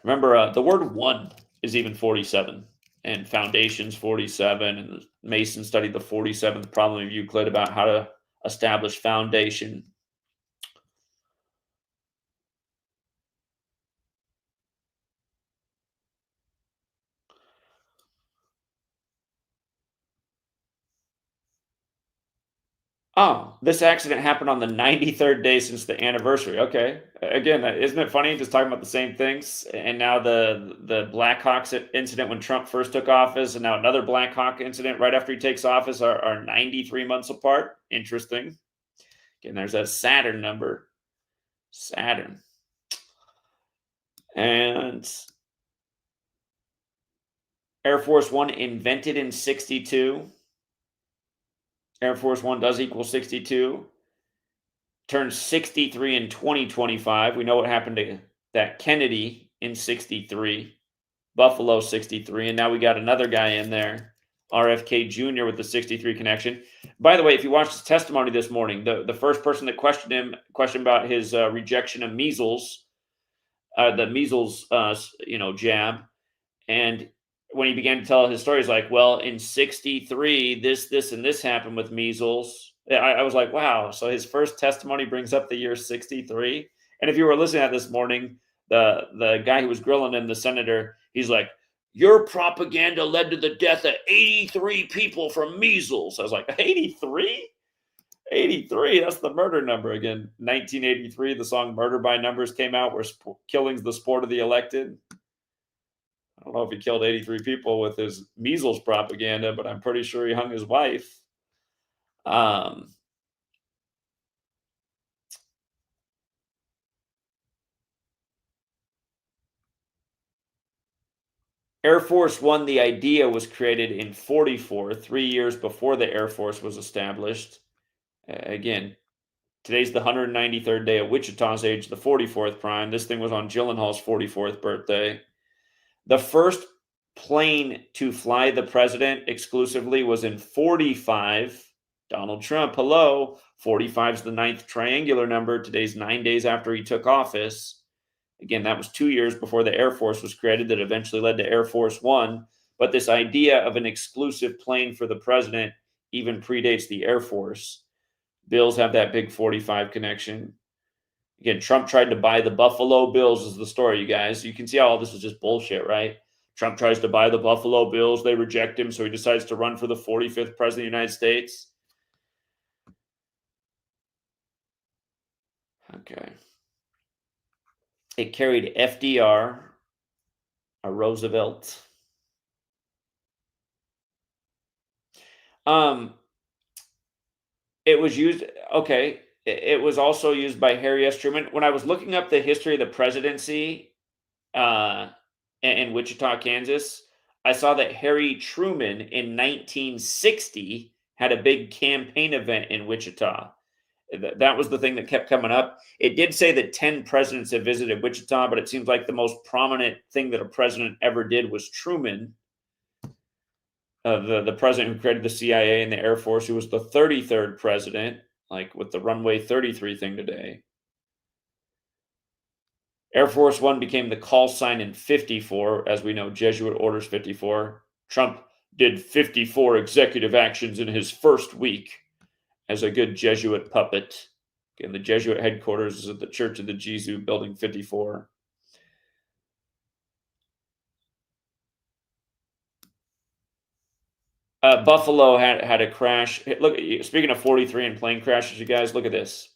Remember, the word one is even 47, and foundation's 47, and Mason studied the 47th problem of Euclid about how to establish foundation. Oh, this accident happened on the 93rd day since the anniversary. Okay. Again, isn't it funny just talking about the same things? And now the Blackhawks incident when Trump first took office, and now another Blackhawk incident right after he takes office are 93 months apart. Interesting. Again, there's that Saturn number. Saturn. And Air Force One invented in 62. Air Force One does equal 62. Turns 63 in 2025. We know what happened to that Kennedy in 63, Buffalo 63, and now we got another guy in there, RFK Jr. with the 63 connection. By the way, if you watched his testimony this morning, the first person that questioned about his rejection of measles, the measles, jab, and when he began to tell his story, he's like, well, in 63, this, and this happened with measles. I was like, wow. So his first testimony brings up the year 63. And if you were listening at this morning, the guy who was grilling him, the senator, he's like, your propaganda led to the death of 83 people from measles. I was like, 83? 83, that's the murder number. Again, 1983, the song Murder by Numbers came out, where killing's the sport of the elected. I don't know if he killed 83 people with his measles propaganda, but I'm pretty sure he hung his wife. Air Force One, the idea was created in 44, 3 years before the Air Force was established. Again, today's the 193rd day of Wichita's age, the 44th prime. This thing was on Gyllenhaal's 44th birthday. The first plane to fly the president exclusively was in 45. Donald Trump, hello. 45 is the ninth triangular number. Today's 9 days after he took office. Again, that was 2 years before the Air Force was created, that eventually led to Air Force One. But this idea of an exclusive plane for the president even predates the Air Force. Bills have that big 45 connection. Again, Trump tried to buy the Buffalo Bills is the story, you guys. You can see how all this is just bullshit, right? Trump tries to buy the Buffalo Bills. They reject him, so he decides to run for the 45th president of the United States. Okay. It carried FDR, a Roosevelt. It was used, okay. It was also used by Harry S. Truman. When I was looking up the history of the presidency in Wichita, Kansas, I saw that Harry Truman in 1960 had a big campaign event in Wichita. That was the thing that kept coming up. It did say that 10 presidents have visited Wichita, but it seems like the most prominent thing that a president ever did was Truman, the president who created the CIA and the Air Force, who was the 33rd president, like with the runway 33 thing today. Air Force One became the call sign in 54. As we know, Jesuit Orders 54. Trump did 54 executive actions in his first week as a good Jesuit puppet. Again, the Jesuit headquarters is at the Church of the Jesus, Building 54. Buffalo had a crash. Look, speaking of 43 and plane crashes, you guys, look at this.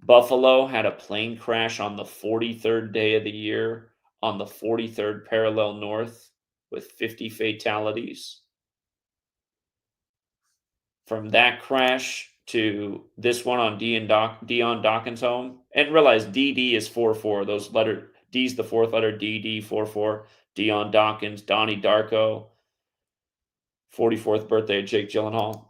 Buffalo had a plane crash on the 43rd day of the year on the 43rd parallel north with 50 fatalities. From that crash to this one on Dion Dawkins' home, and realize DD is 44. Those letter D's the fourth letter, DD 44. Dion Dawkins, Donnie Darko. 44th birthday of Jake Gyllenhaal.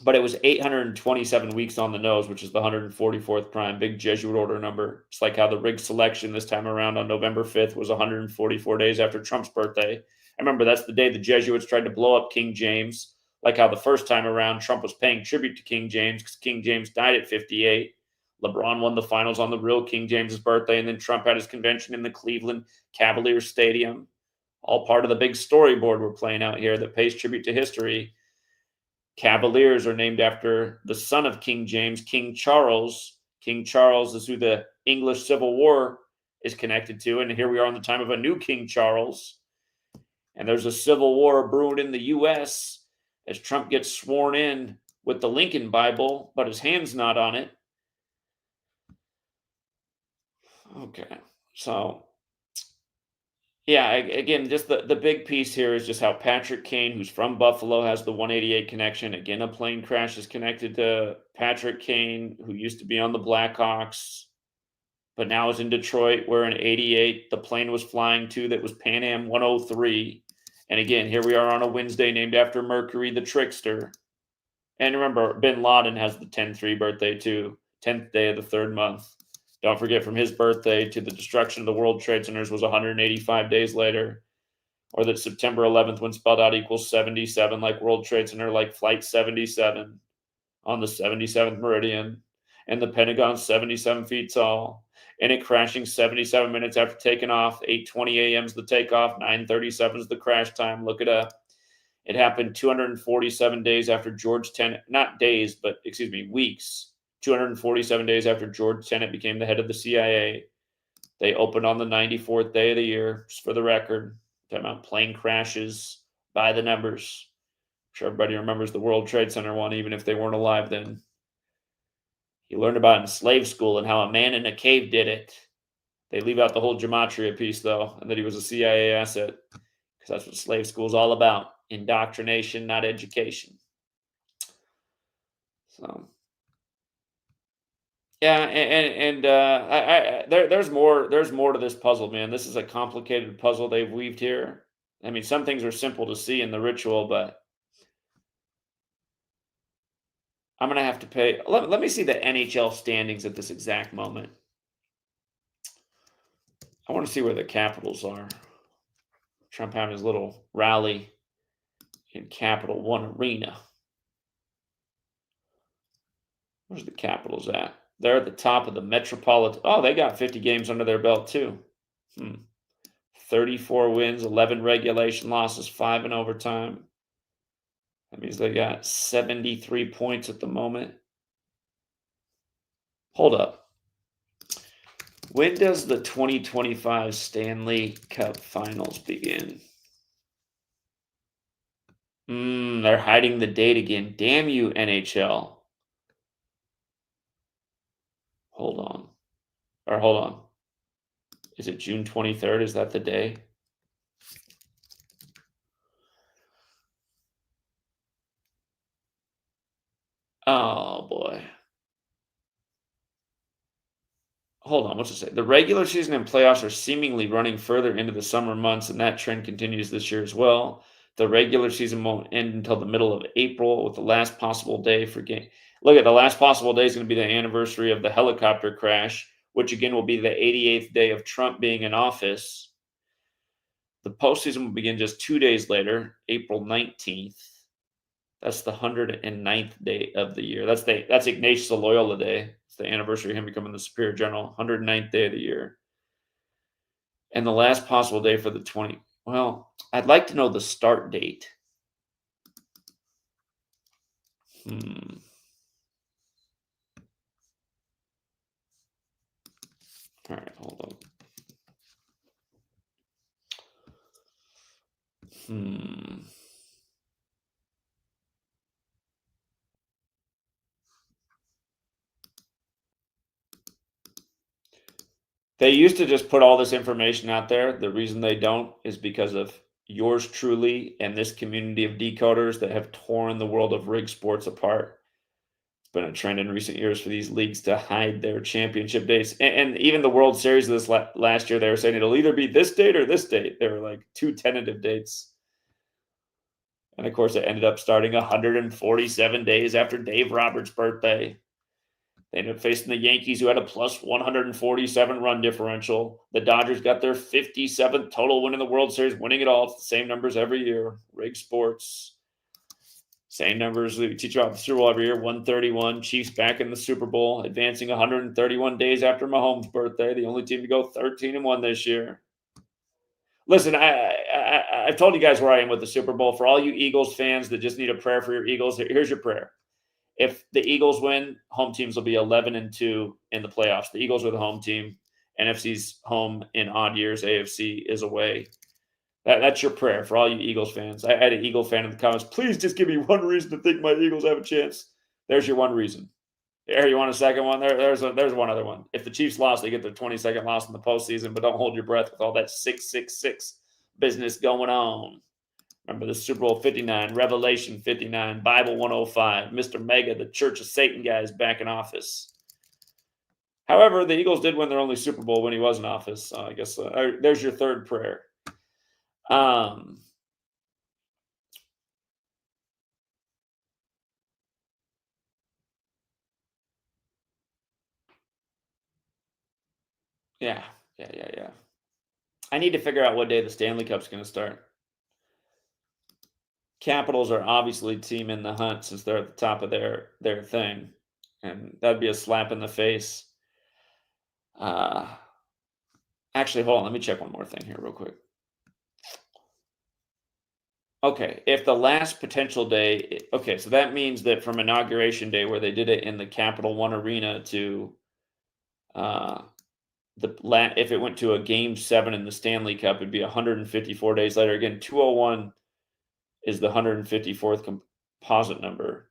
But it was 827 weeks on the nose, which is the 144th prime, big Jesuit order number. It's like how the rig selection this time around on November 5th was 144 days after Trump's birthday. I remember that's the day the Jesuits tried to blow up King James, like how the first time around Trump was paying tribute to King James because King James died at 58. LeBron won the finals on the real King James's birthday, and then Trump had his convention in the Cleveland Cavaliers Stadium. All part of the big storyboard we're playing out here that pays tribute to history. Cavaliers are named after the son of King James, King Charles. King Charles is who the English Civil War is connected to, and here we are in the time of a new King Charles. And there's a civil war brewing in the U.S. as Trump gets sworn in with the Lincoln Bible, but his hand's not on it. Okay, so yeah, again, just the big piece here is just how Patrick Kane, who's from Buffalo, has the 188 connection. Again, a plane crash is connected to Patrick Kane, who used to be on the Blackhawks, but now is in Detroit, where in 88 the plane was flying to that was Pan Am 103. And again, here we are on a Wednesday named after Mercury the Trickster. And remember, Bin Laden has the 10-3 birthday too, 10th day of the third month. Don't forget, from his birthday to the destruction of the World Trade Centers was 185 days later. Or that September 11th, when spelled out, equals 77, like World Trade Center, like Flight 77 on the 77th meridian. And the Pentagon 77 feet tall. And it crashing 77 minutes after taking off. 8:20 a.m. is the takeoff. 9:37 is the crash time. Look it up. It happened 247 days after George Tenet, not days, but excuse me, weeks. 247 days after George Tenet became the head of the CIA. They opened on the 94th day of the year, just for the record. Talking about plane crashes by the numbers. I'm sure everybody remembers the World Trade Center one, even if they weren't alive then. You learned about it in slave school and how a man in a cave did it. They leave out the whole gematria piece, though, and that he was a CIA asset, because that's what slave school is all about. Indoctrination, not education. So, yeah, and there's more to this puzzle, man. This is a complicated puzzle they've weaved here. I mean, some things are simple to see in the ritual, but I'm gonna have to pay. Let me see the NHL standings at this exact moment. I want to see where the Capitals are. Trump having his little rally in Capital One Arena. Where's the Capitals at? They're at the top of the Metropolitan. Oh, they got 50 games under their belt too. 34 wins, 11 regulation losses, 5 in overtime. That means they got 73 points at the moment. Hold up. When does the 2025 Stanley Cup Finals begin? They're hiding the date again. Damn you, NHL. Hold on. Is it June 23rd? Is that the day? Oh, boy. Hold on, what's it say? The regular season and playoffs are seemingly running further into the summer months, and that trend continues this year as well. The regular season won't end until the middle of April, with the last possible day for game. Look at the last possible day is going to be the anniversary of the helicopter crash, which again will be the 88th day of Trump being in office. The postseason will begin just 2 days later, April 19th. That's the 109th day of the year. That's Ignatius of Loyola Day. It's the anniversary of him becoming the Superior General. 109th day of the year. And the last possible day for the 20. Well, I'd like to know the start date. All right, hold on. They used to just put all this information out there. The reason they don't is because of yours truly and this community of decoders that have torn the world of rig sports apart. It's been a trend in recent years for these leagues to hide their championship dates. And even the World Series of this last year, they were saying it'll either be this date or this date. There were like 2 tentative dates. And of course, it ended up starting 147 days after Dave Roberts' birthday. They ended up facing the Yankees, who had a plus 147 run differential. The Dodgers got their 57th total win in the World Series, winning it all. It's the same numbers every year. Rig Sports. Same numbers we teach you about the Super Bowl every year. 131. Chiefs back in the Super Bowl, advancing 131 days after Mahomes' birthday. The only team to go 13-1 this year. Listen, I've told you guys where I am with the Super Bowl. For all you Eagles fans that just need a prayer for your Eagles, here's your prayer. If the Eagles win, home teams will be 11-2 in the playoffs. The Eagles are the home team. NFC's home in odd years. AFC is away. That's your prayer for all you Eagles fans. I had an Eagle fan in the comments. Please just give me one reason to think my Eagles have a chance. There's your one reason. There, you want a second one? There's one other one. If the Chiefs lost, they get their 22nd loss in the postseason, but don't hold your breath with all that 666 business going on. Remember the Super Bowl 59, Revelation 59, Bible 105, Mr. Mega, the Church of Satan guy is back in office. However, the Eagles did win their only Super Bowl when he was in office. So I guess there's your third prayer. Yeah. I need to figure out what day the Stanley Cup's going to start. Capitals are obviously team in the hunt since they're at the top of their thing, and that'd be a slap in the face. Actually, hold on. Let me check one more thing here real quick. Okay, if the last potential day, okay, so that means that from Inauguration Day, where they did it in the Capital One Arena, to if it went to a Game 7 in the Stanley Cup, it'd be 154 days later. Again, 201 is the 154th composite number.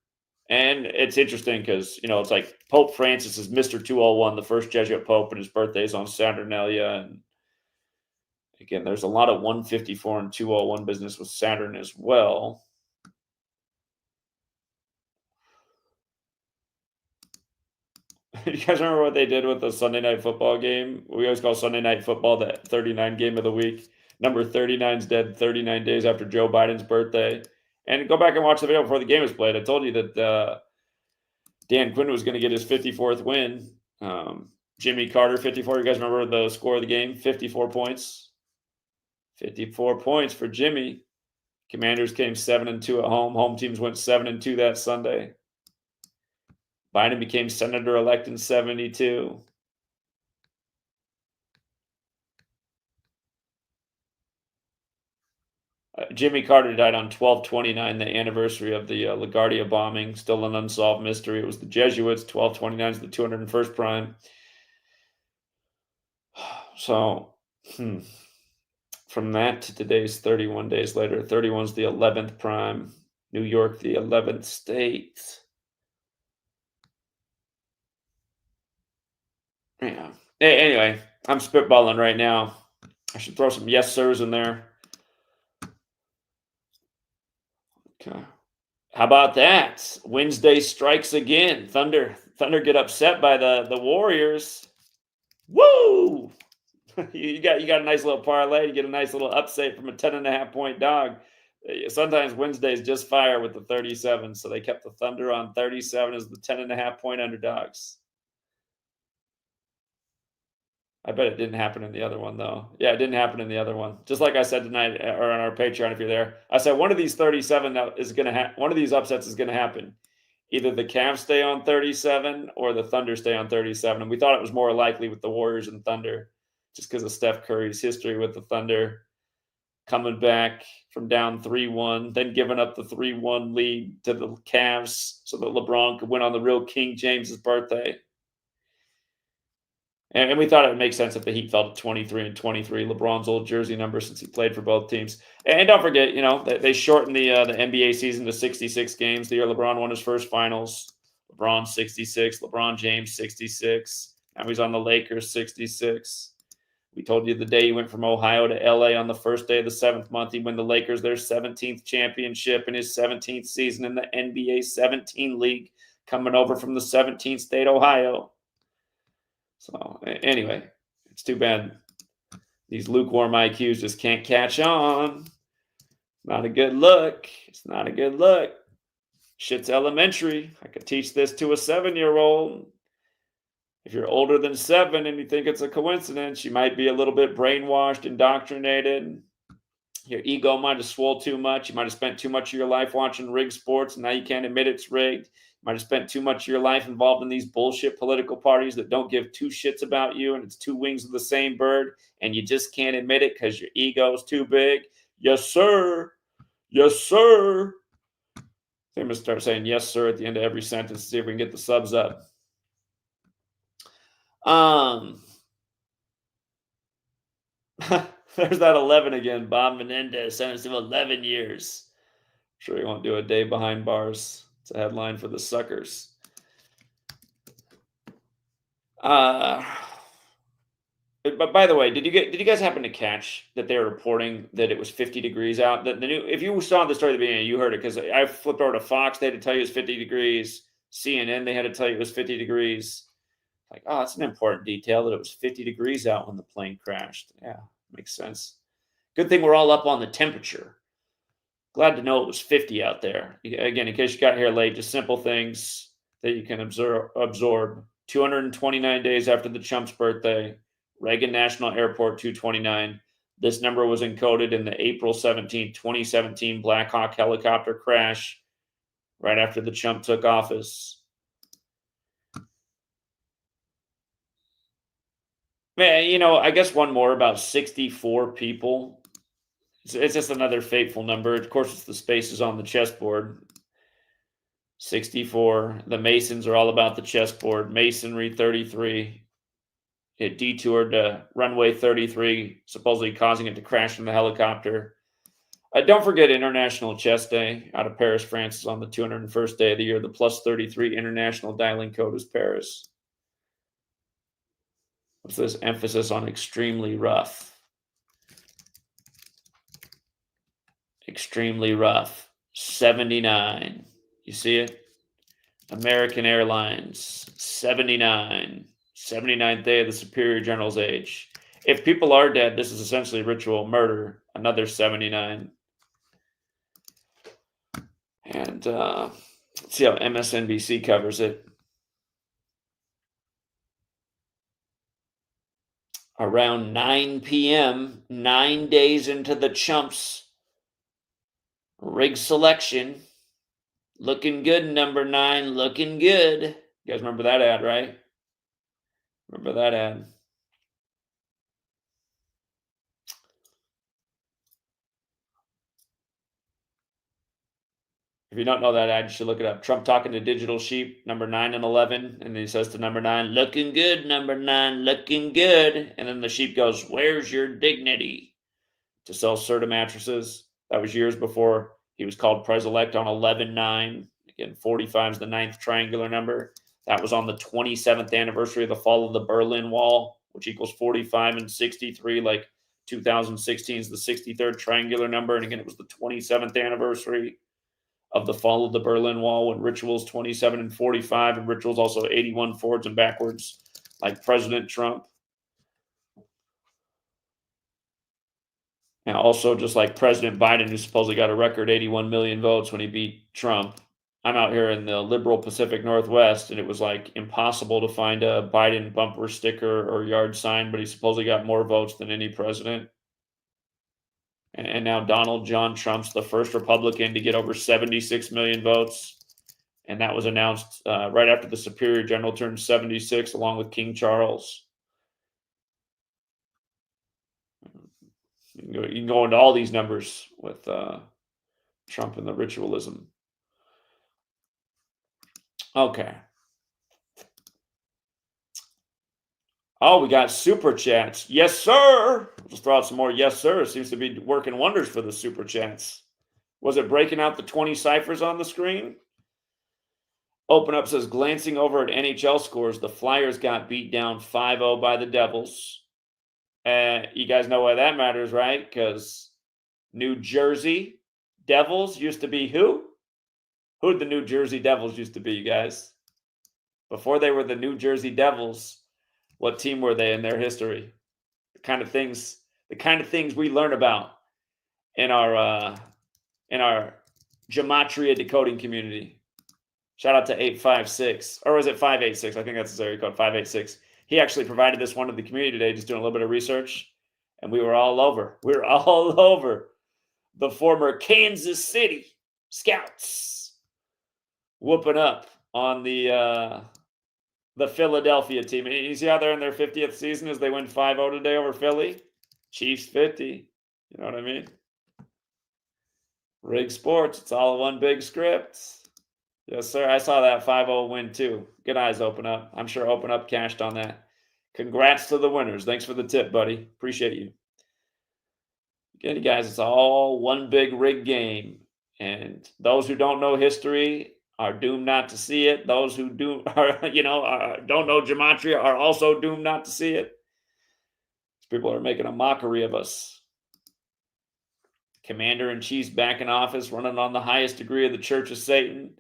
And it's interesting because, it's like Pope Francis is Mr. 201, the first Jesuit Pope, and his birthday's on Saturnalia. And again, there's a lot of 154 and 201 business with Saturn as well. You guys remember what they did with the Sunday Night Football game? We always call Sunday Night Football the 39 game of the week. Number 39 is dead 39 days after Joe Biden's birthday. And go back and watch the video before the game was played. I told you that Dan Quinn was going to get his 54th win. Jimmy Carter, 54. You guys remember the score of the game? 54 points. 54 points for Jimmy. Commanders came 7-2 at home. Home teams went 7-2 that Sunday. Biden became senator-elect in 72. Jimmy Carter died on 12/29, the anniversary of the LaGuardia bombing. Still an unsolved mystery. It was the Jesuits. 12/29 is the 201st prime. So, from that to today's 31 days later, 31 is the 11th prime. New York, the 11th state. Yeah. Anyway, I'm spitballing right now. I should throw some yes sirs in there. Okay. How about that? Wednesday strikes again. Thunder get upset by the Warriors. Woo! you got a nice little parlay. You get a nice little upset from a 10.5 point dog. Sometimes Wednesdays just fire with the 37, so they kept the Thunder on 37 as the 10.5 point underdogs. I bet it didn't happen in the other one, though. Yeah, it didn't happen in the other one. Just like I said tonight, or on our Patreon, if you're there, I said one of these 37 is going to one of these upsets is going to happen. Either the Cavs stay on 37 or the Thunder stay on 37. And we thought it was more likely with the Warriors and Thunder, just because of Steph Curry's history with the Thunder, coming back from down 3-1, then giving up the 3-1 lead to the Cavs so that LeBron could win on the real King James's birthday. And we thought it would make sense if the Heat fell to 23-23, LeBron's old jersey number, since he played for both teams. And don't forget, they shortened the NBA season to 66 games. The year LeBron won his first finals, LeBron 66, LeBron James 66. Now he's on the Lakers 66. We told you the day he went from Ohio to LA on the first day of the 7th month, he won the Lakers their 17th championship in his 17th season in the NBA 17 league, coming over from the 17th state, Ohio. So anyway, it's too bad these lukewarm IQs just can't catch on. Not a good look. It's not a good look. Shit's elementary. I could teach this to a 7-year-old. If you're older than 7 and you think it's a coincidence, you might be a little bit brainwashed, indoctrinated. Your ego might have swole too much. You might have spent too much of your life watching rigged sports, and now you can't admit it's rigged. You might have spent too much of your life involved in these bullshit political parties that don't give two shits about you, and it's two wings of the same bird, and you just can't admit it because your ego is too big. Yes, sir. Yes, sir. I'm going to start saying yes, sir, at the end of every sentence to see if we can get the subs up. There's that 11 again. Bob Menendez sentenced to 11 years. I'm sure he won't do a day behind bars. It's a headline for the suckers. But by the way, did you guys happen to catch that they were reporting that it was 50 degrees out? The new, if you saw the story at the beginning, you heard it because I flipped over to Fox. They had to tell you it was 50 degrees. CNN, they had to tell you it was 50 degrees. Like, oh, that's an important detail that it was 50 degrees out when the plane crashed. Yeah, makes sense. Good thing we're all up on the temperature. Glad to know it was 50 out there. Again, in case you got here late, just simple things that you can absorb. 229 days after the Chump's birthday, Reagan National Airport 229. This number was encoded in the April 17, 2017 Black Hawk helicopter crash right after the Chump took office. Man, you know, I guess one more about 64 people. It's just another fateful number. Of course, it's the spaces on the chessboard. 64. The Masons are all about the chessboard. Masonry 33. It detoured to runway 33, supposedly causing it to crash in the helicopter. Don't forget International Chess Day out of Paris, France is on the 201st day of the year. The plus 33 international dialing code is Paris. What's this emphasis on extremely rough? Extremely rough. 79. You see it? American Airlines, 79. 79th day of the Superior General's age. If people are dead, this is essentially ritual murder. Another 79. And let's see how MSNBC covers it. Around 9 p.m., 9 days into the Chumps rig selection. Looking good, number 9. Looking good. You guys remember that ad, right? Remember that ad? If you don't know that ad, you should look it up. Trump talking to Digital Sheep, number 9 and 11. And he says to number 9, looking good, number 9, looking good. And then the sheep goes, where's your dignity? To sell Serta mattresses. That was years before he was called pres-elect on 11-9. Again, 45 is the 9th triangular number. That was on the 27th anniversary of the fall of the Berlin Wall, which equals 45 and 63, like 2016 is the 63rd triangular number. And again, it was the 27th anniversary of the fall of the Berlin Wall, when rituals 27 and 45, and rituals also 81 forwards and backwards, like President Trump. And also just like President Biden, who supposedly got a record 81 million votes when he beat Trump. I'm out here in the liberal Pacific Northwest, and it was like impossible to find a Biden bumper sticker or yard sign, but he supposedly got more votes than any president. And now Donald John Trump's the first Republican to get over 76 million votes. And that was announced right after the Superior General turned 76, along with King Charles. You can go into all these numbers with Trump and the ritualism. Okay. Oh, we got super chats. Yes, sir. Just throw out some more yes, sir. It seems to be working wonders for the super chats. Was it breaking out the 20 ciphers on the screen? Open Up says, glancing over at NHL scores, the Flyers got beat down 5-0 by the Devils. You guys know why that matters, right? Because New Jersey Devils used to be who? Who did the New Jersey Devils used to be, you guys? Before they were the New Jersey Devils, what team were they in their history? The kind of things we learn about in our in our Gematria decoding community. Shout out to 856, or was it 586? I think that's his area code, 586. He actually provided this one to the community today, just doing a little bit of research, and we were all over. We were all over the former Kansas City Scouts whooping up on the Philadelphia team. You see how they're in their 50th season as they win 5-0 today over Philly? Chiefs 50. You know what I mean? Rig Sports. It's all one big script. Yes, sir. I saw that 5-0 win too. Good eyes, Open Up. I'm sure Open Up cashed on that. Congrats to the winners. Thanks for the tip, buddy. Appreciate you. Again, guys, it's all one big rig game. And those who don't know history are doomed not to see it. Those who don't know gematria are also doomed not to see it. People are making a mockery of us. Commander-in-Chief's back in office, running on the highest degree of the Church of Satan.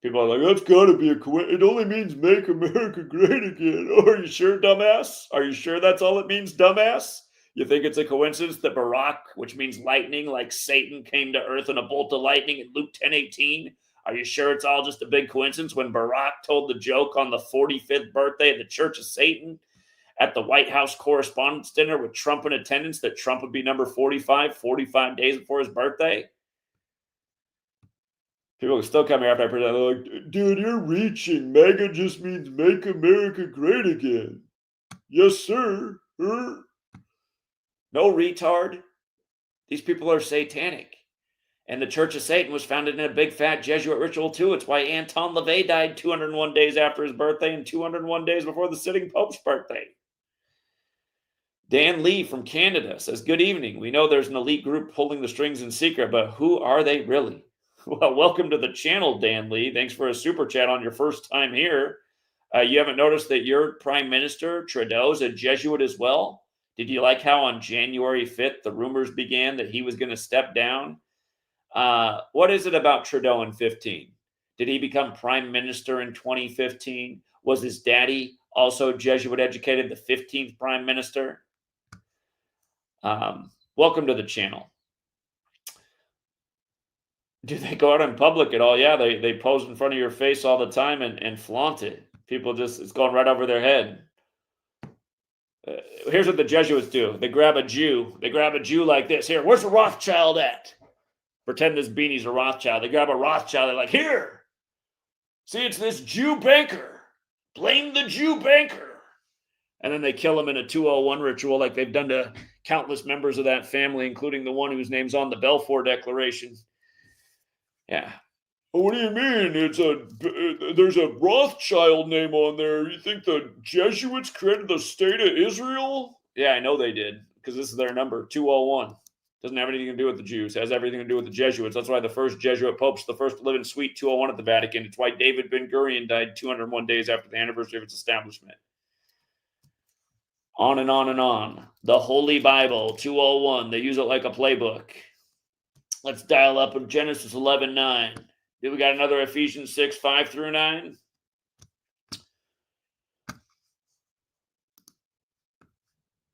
People are like, that's got to be a coincidence. It only means make America great again. Oh, are you sure, dumbass? Are you sure that's all it means, dumbass? You think it's a coincidence that Barak, which means lightning, like Satan came to earth in a bolt of lightning in Luke 10:18? Are you sure it's all just a big coincidence when Barak told the joke on the 45th birthday of the Church of Satan at the White House Correspondents' Dinner with Trump in attendance that Trump would be number 45 days before his birthday? People can still come here after I present. They're like, dude, you're reaching. MAGA just means make America great again. Yes, sir. No, retard. These people are satanic. And the Church of Satan was founded in a big fat Jesuit ritual too. It's why Anton LaVey died 201 days after his birthday and 201 days before the sitting Pope's birthday. Dan Lee from Canada says, good evening. We know there's an elite group pulling the strings in secret, but who are they really? Well, welcome to the channel, Dan Lee. Thanks for a super chat on your first time here. You haven't noticed that your Prime Minister, Trudeau, is a Jesuit as well? Did you like how on January 5th, the rumors began that he was going to step down? What is it about Trudeau in 15? Did he become Prime Minister in 2015? Was his daddy also Jesuit educated, the 15th Prime Minister? Welcome to the channel. Do they go out in public at all? Yeah, they pose in front of your face all the time and flaunt it. People it's going right over their head. Here's what the Jesuits do. They grab a Jew. They grab a Jew like this. Here, where's the Rothschild at? Pretend this beanie's a Rothschild. They grab a Rothschild. They're like, here. See, it's this Jew banker. Blame the Jew banker. And then they kill him in a 201 ritual like they've done to countless members of that family, including the one whose name's on the Balfour Declaration. Yeah. What do you mean? There's a Rothschild name on there. You think the Jesuits created the state of Israel? Yeah, I know they did, because this is their number, 201. Doesn't have anything to do with the Jews. It has everything to do with the Jesuits. That's why the first Jesuit pope's the first to live in Suite 201 at the Vatican. It's why David Ben-Gurion died 201 days after the anniversary of its establishment. On and on and on. The Holy Bible, 201. They use it like a playbook. Let's dial up with Genesis 11:9. We got another Ephesians 6:5-9.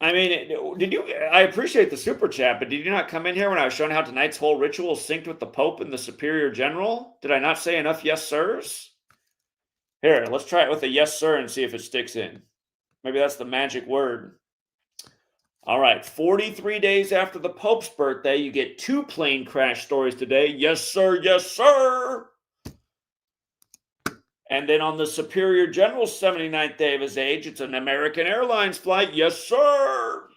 I mean, I appreciate the super chat, but did you not come in here when I was showing how tonight's whole ritual synced with the Pope and the Superior General? Did I not say enough yes, sirs? Here, let's try it with a yes, sir, and see if it sticks in. Maybe that's the magic word. All right, 43 days after the Pope's birthday, you get 2 plane crash stories today. Yes, sir, yes, sir. And then on the Superior General's 79th day of his age, it's an American Airlines flight. Yes, sir.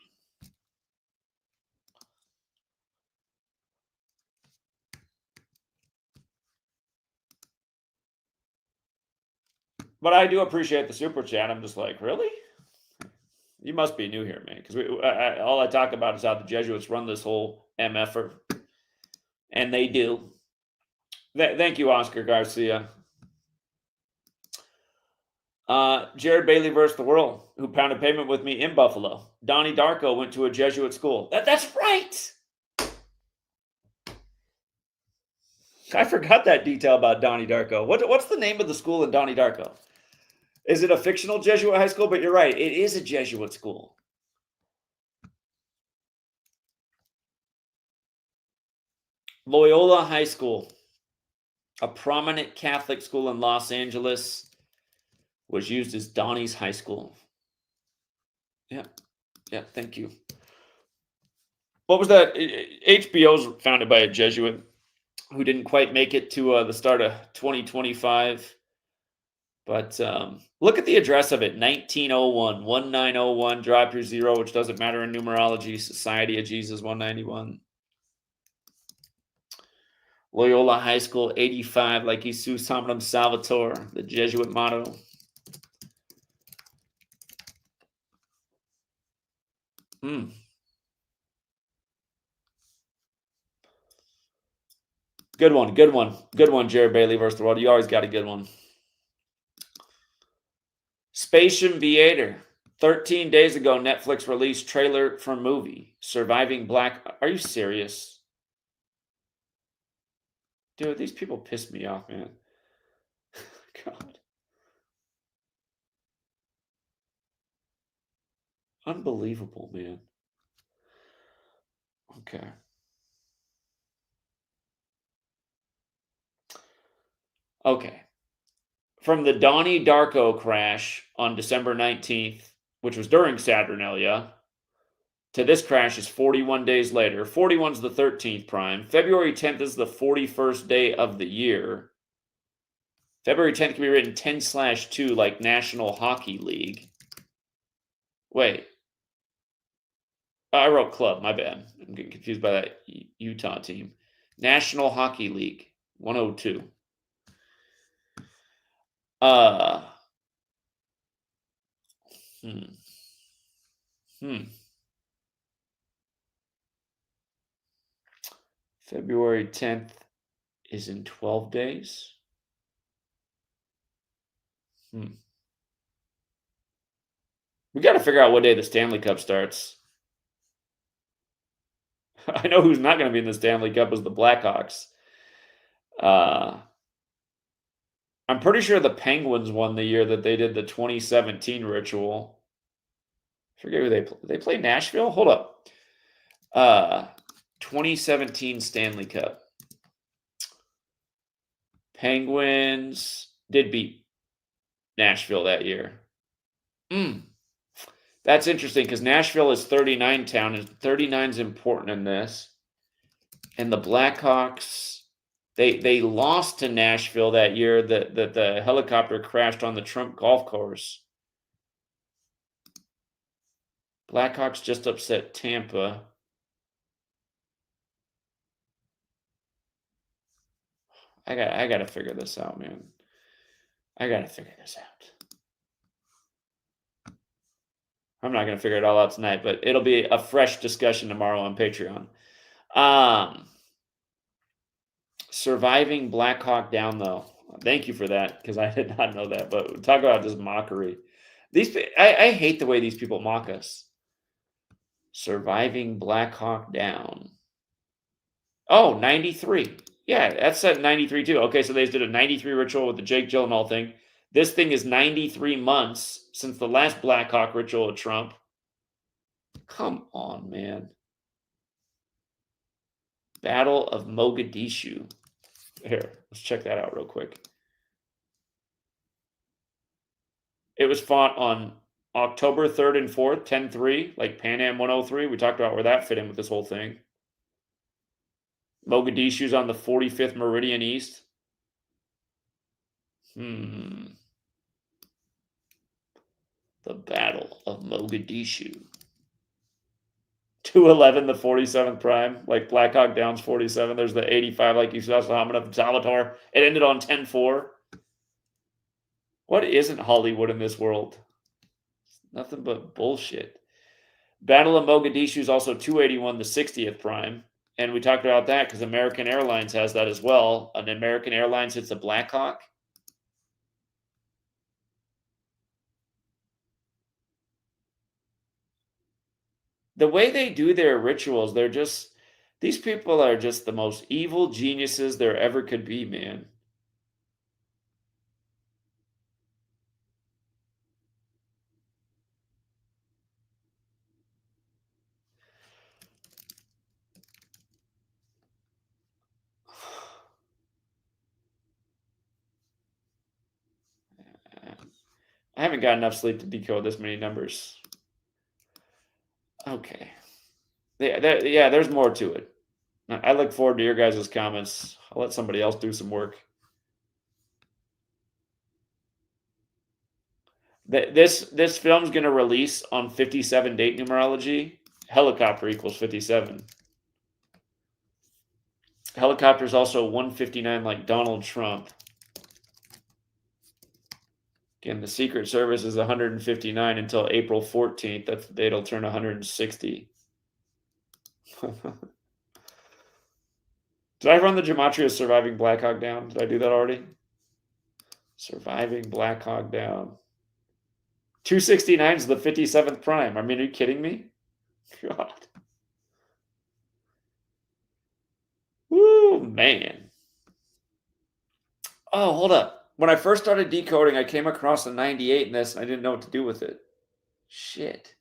But I do appreciate the super chat. I'm just like, really? You must be new here, man, because all I talk about is how the Jesuits run this whole MFer. And they do. Thank you, Oscar Garcia. Jared Bailey versus the world, who pounded pavement with me in Buffalo. Donnie Darko went to a Jesuit school. That's right. I forgot that detail about Donnie Darko. What's the name of the school in Donnie Darko? Is it a fictional Jesuit high school? But you're right. It is a Jesuit school. Loyola High School, a prominent Catholic school in Los Angeles, was used as Donnie's High School. Yeah, yeah, thank you. What was that? HBO's founded by a Jesuit who didn't quite make it to the start of 2025. But look at the address of it, 1901, 1901, drop your zero, which doesn't matter in numerology, Society of Jesus 191. Loyola High School 85, like Jesus Hominum Salvator, the Jesuit motto. Good one, good one. Good one, Jared Bailey versus the world. You always got a good one. Space Invader. 13 days ago, Netflix released trailer for movie Surviving Black. Are you serious? Dude, these people piss me off, man. God. Unbelievable, man. Okay. Okay. From the Donnie Darko crash on December 19th, which was during Saturnalia, to this crash is 41 days later. 41 is the 13th prime. February 10th is the 41st day of the year. February 10th can be written 10/2 like National Hockey League. Wait. I wrote club, my bad. I'm getting confused by that Utah team. National Hockey League, 102. Uh, hmm. February 10th is in 12 days. We got to figure out what day the Stanley Cup starts. I know who's not going to be in the Stanley Cup is the Blackhawks. I'm pretty sure the Penguins won the year that they did the 2017 ritual. I forget who they play. They play Nashville? Hold up. 2017 Stanley Cup. Penguins did beat Nashville that year. That's interesting because Nashville is 39 town, and 39 is important in this. And the Blackhawks, they lost to Nashville that year that the helicopter crashed on the Trump golf course. Blackhawks just upset Tampa. I gotta figure this out, man. I gotta figure this out. I'm not gonna figure it all out tonight, but it'll be a fresh discussion tomorrow on Patreon. Surviving Black Hawk Down, though. Thank you for that, because I did not know that. But talk about just mockery. I hate the way these people mock us. Surviving Black Hawk Down. Oh, 93. Yeah, that's at 93 too. Okay, so they just did a 93 ritual with the Jake Gyllenhaal thing. This thing is 93 months since the last Black Hawk ritual of Trump. Come on, man. Battle of Mogadishu. Here, let's check that out real quick. It was fought on October 3rd and 4th, 10-3, like Pan Am 103. We talked about where that fit in with this whole thing. Mogadishu's on the 45th meridian east. The Battle of Mogadishu. 211, the 47th prime, like Black Hawk Down's 47. There's the 85, like you saw, Salvatore. It ended on 10-4. What isn't Hollywood in this world? Nothing but bullshit. Battle of Mogadishu is also 281, the 60th prime. And we talked about that because American Airlines has that as well. An American Airlines hits a Black Hawk. The way they do their rituals, these people are just the most evil geniuses there ever could be, man. I haven't got enough sleep to decode this many numbers. Okay. Yeah, there's more to it. I look forward to your guys' comments. I'll let somebody else do some work. This film's gonna release on 57 date numerology. Helicopter equals 57. Helicopter is also 159 like Donald Trump. Again, the Secret Service is 159 until April 14th. That's the date it'll turn 160. Did I run the Gematria Surviving Black Hawk down? Did I do that already? Surviving Black Hawk down. 269 is the 57th prime. I mean, are you kidding me? God. Woo, man. Oh, hold up. When I first started decoding, I came across a 98 in this, and I didn't know what to do with it. Shit.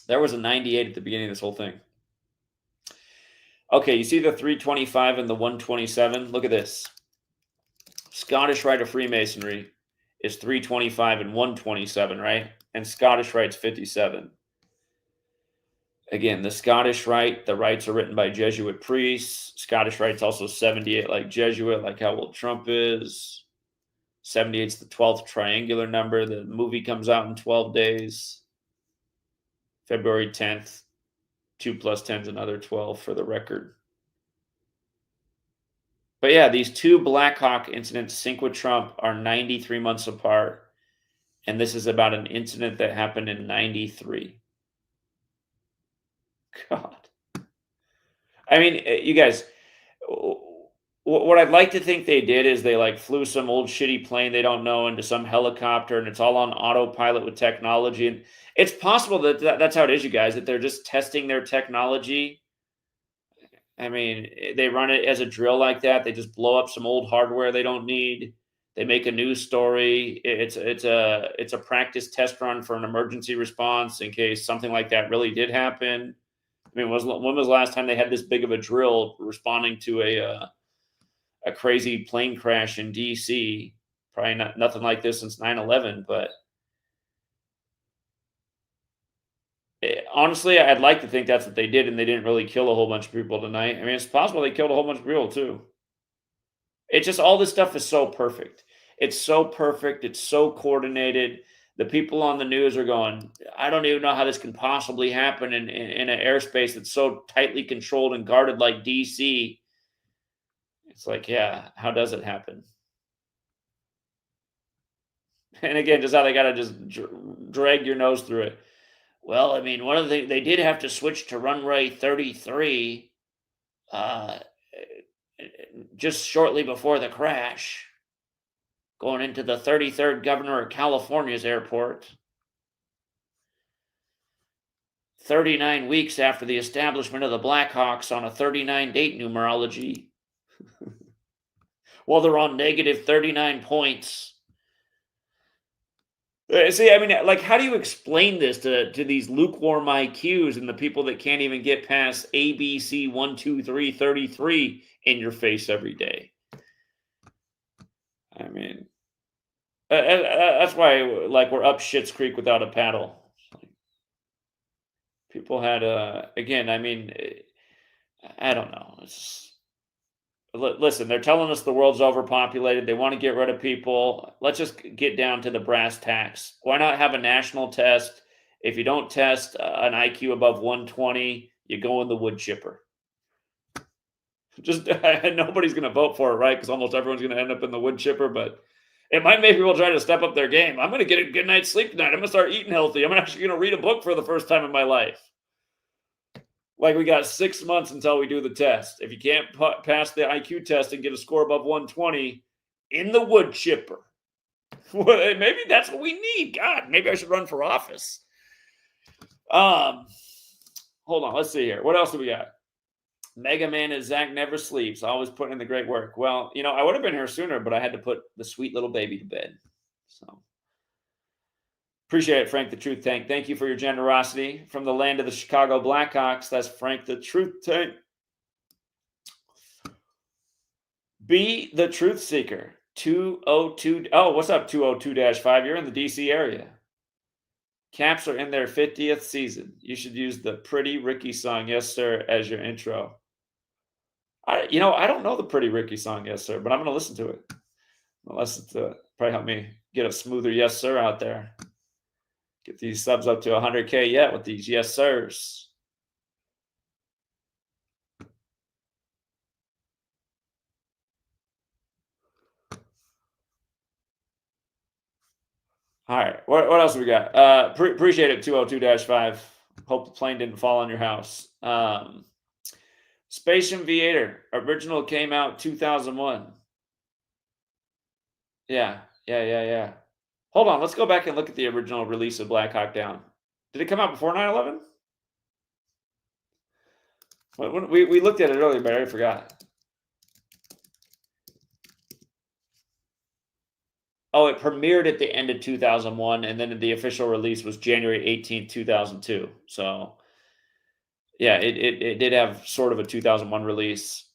There was a 98 at the beginning of this whole thing. Okay, you see the 325 and the 127? Look at this. Scottish Rite of Freemasonry is 325 and 127, right? And Scottish Rite's 57. Again, the Scottish Rite, the rites are written by Jesuit priests. Scottish Rite's also 78 like Jesuit, like how old Trump is. 78's the 12th triangular number. The movie comes out in 12 days. February 10th. 2 plus 10 is another 12 for the record. But yeah, these two Black Hawk incidents sync with Trump are 93 months apart. And this is about an incident that happened in 93. God. I mean, you guys, what I'd like to think they did is they like flew some old shitty plane they don't know into some helicopter, and it's all on autopilot with technology. And it's possible that that's how it is, you guys, that they're just testing their technology. I mean, they run it as a drill like that. They just blow up some old hardware they don't need. They make a news story. It's a practice test run for an emergency response in case something like that really did happen. I mean, when was the last time they had this big of a drill responding to a crazy plane crash in D.C.? Probably nothing like this since 9/11. But honestly, I'd like to think that's what they did, and they didn't really kill a whole bunch of people tonight. I mean, it's possible they killed a whole bunch of people too. It's just all this stuff is so perfect. It's so perfect. It's so coordinated. The people on the news are going, I don't even know how this can possibly happen in an airspace that's so tightly controlled and guarded like DC. It's like, yeah, how does it happen? And again, just how they got to just drag your nose through it. Well, I mean, one of the things, they did have to switch to runway 33 just shortly before the crash, going into the 33rd governor of California's airport. 39 weeks after the establishment of the Blackhawks on a 39 date numerology. Well, they're on negative 39 points. See, I mean, like, how do you explain this to these lukewarm IQs and the people that can't even get past ABC 1, 2, 3, 33 in your face every day? I mean, that's why, like, we're up Schitt's Creek without a paddle. People had, again, I mean, I don't know. Listen, they're telling us the world's overpopulated. They want to get rid of people. Let's just get down to the brass tacks. Why not have a national test? If you don't test an IQ above 120, you go in the wood chipper. Just nobody's going to vote for it, right? Because almost everyone's going to end up in the wood chipper. But it might make people try to step up their game. I'm going to get a good night's sleep tonight. I'm going to start eating healthy. I'm actually going to read a book for the first time in my life. Like, we got 6 months until we do the test. If you can't pass the IQ test and get a score above 120, in the wood chipper. Well, maybe that's what we need. God, maybe I should run for office. Hold on, let's see here. What else do we got? Mega Man is Zach never sleeps, always putting in the great work. Well, you know, I would have been here sooner, but I had to put the sweet little baby to bed. So appreciate it, Frank the Truth Tank. Thank you for your generosity. From the land of the Chicago Blackhawks, that's Frank the Truth Tank. Be the truth seeker. 202. Oh, what's up, 202-5? You're in the DC area. Caps are in their 50th season. You should use the Pretty Ricky song, Yes Sir, as your intro. I don't know the Pretty Ricky song, Yes Sir, but I'm going to listen to it. I'll listen to it. Probably help me get a smoother Yes Sir out there. Get these subs up to 100K yet with these Yes Sirs. All right. What else we got? Appreciate it, 202-5. Hope the plane didn't fall on your house. Space Invader. Original came out 2001. Yeah. Hold on. Let's go back and look at the original release of Black Hawk Down. Did it come out before 9/11? We looked at it earlier, but I already forgot. Oh, it premiered at the end of 2001, and then the official release was January 18th, 2002. So, yeah, it did have sort of a 2001 release.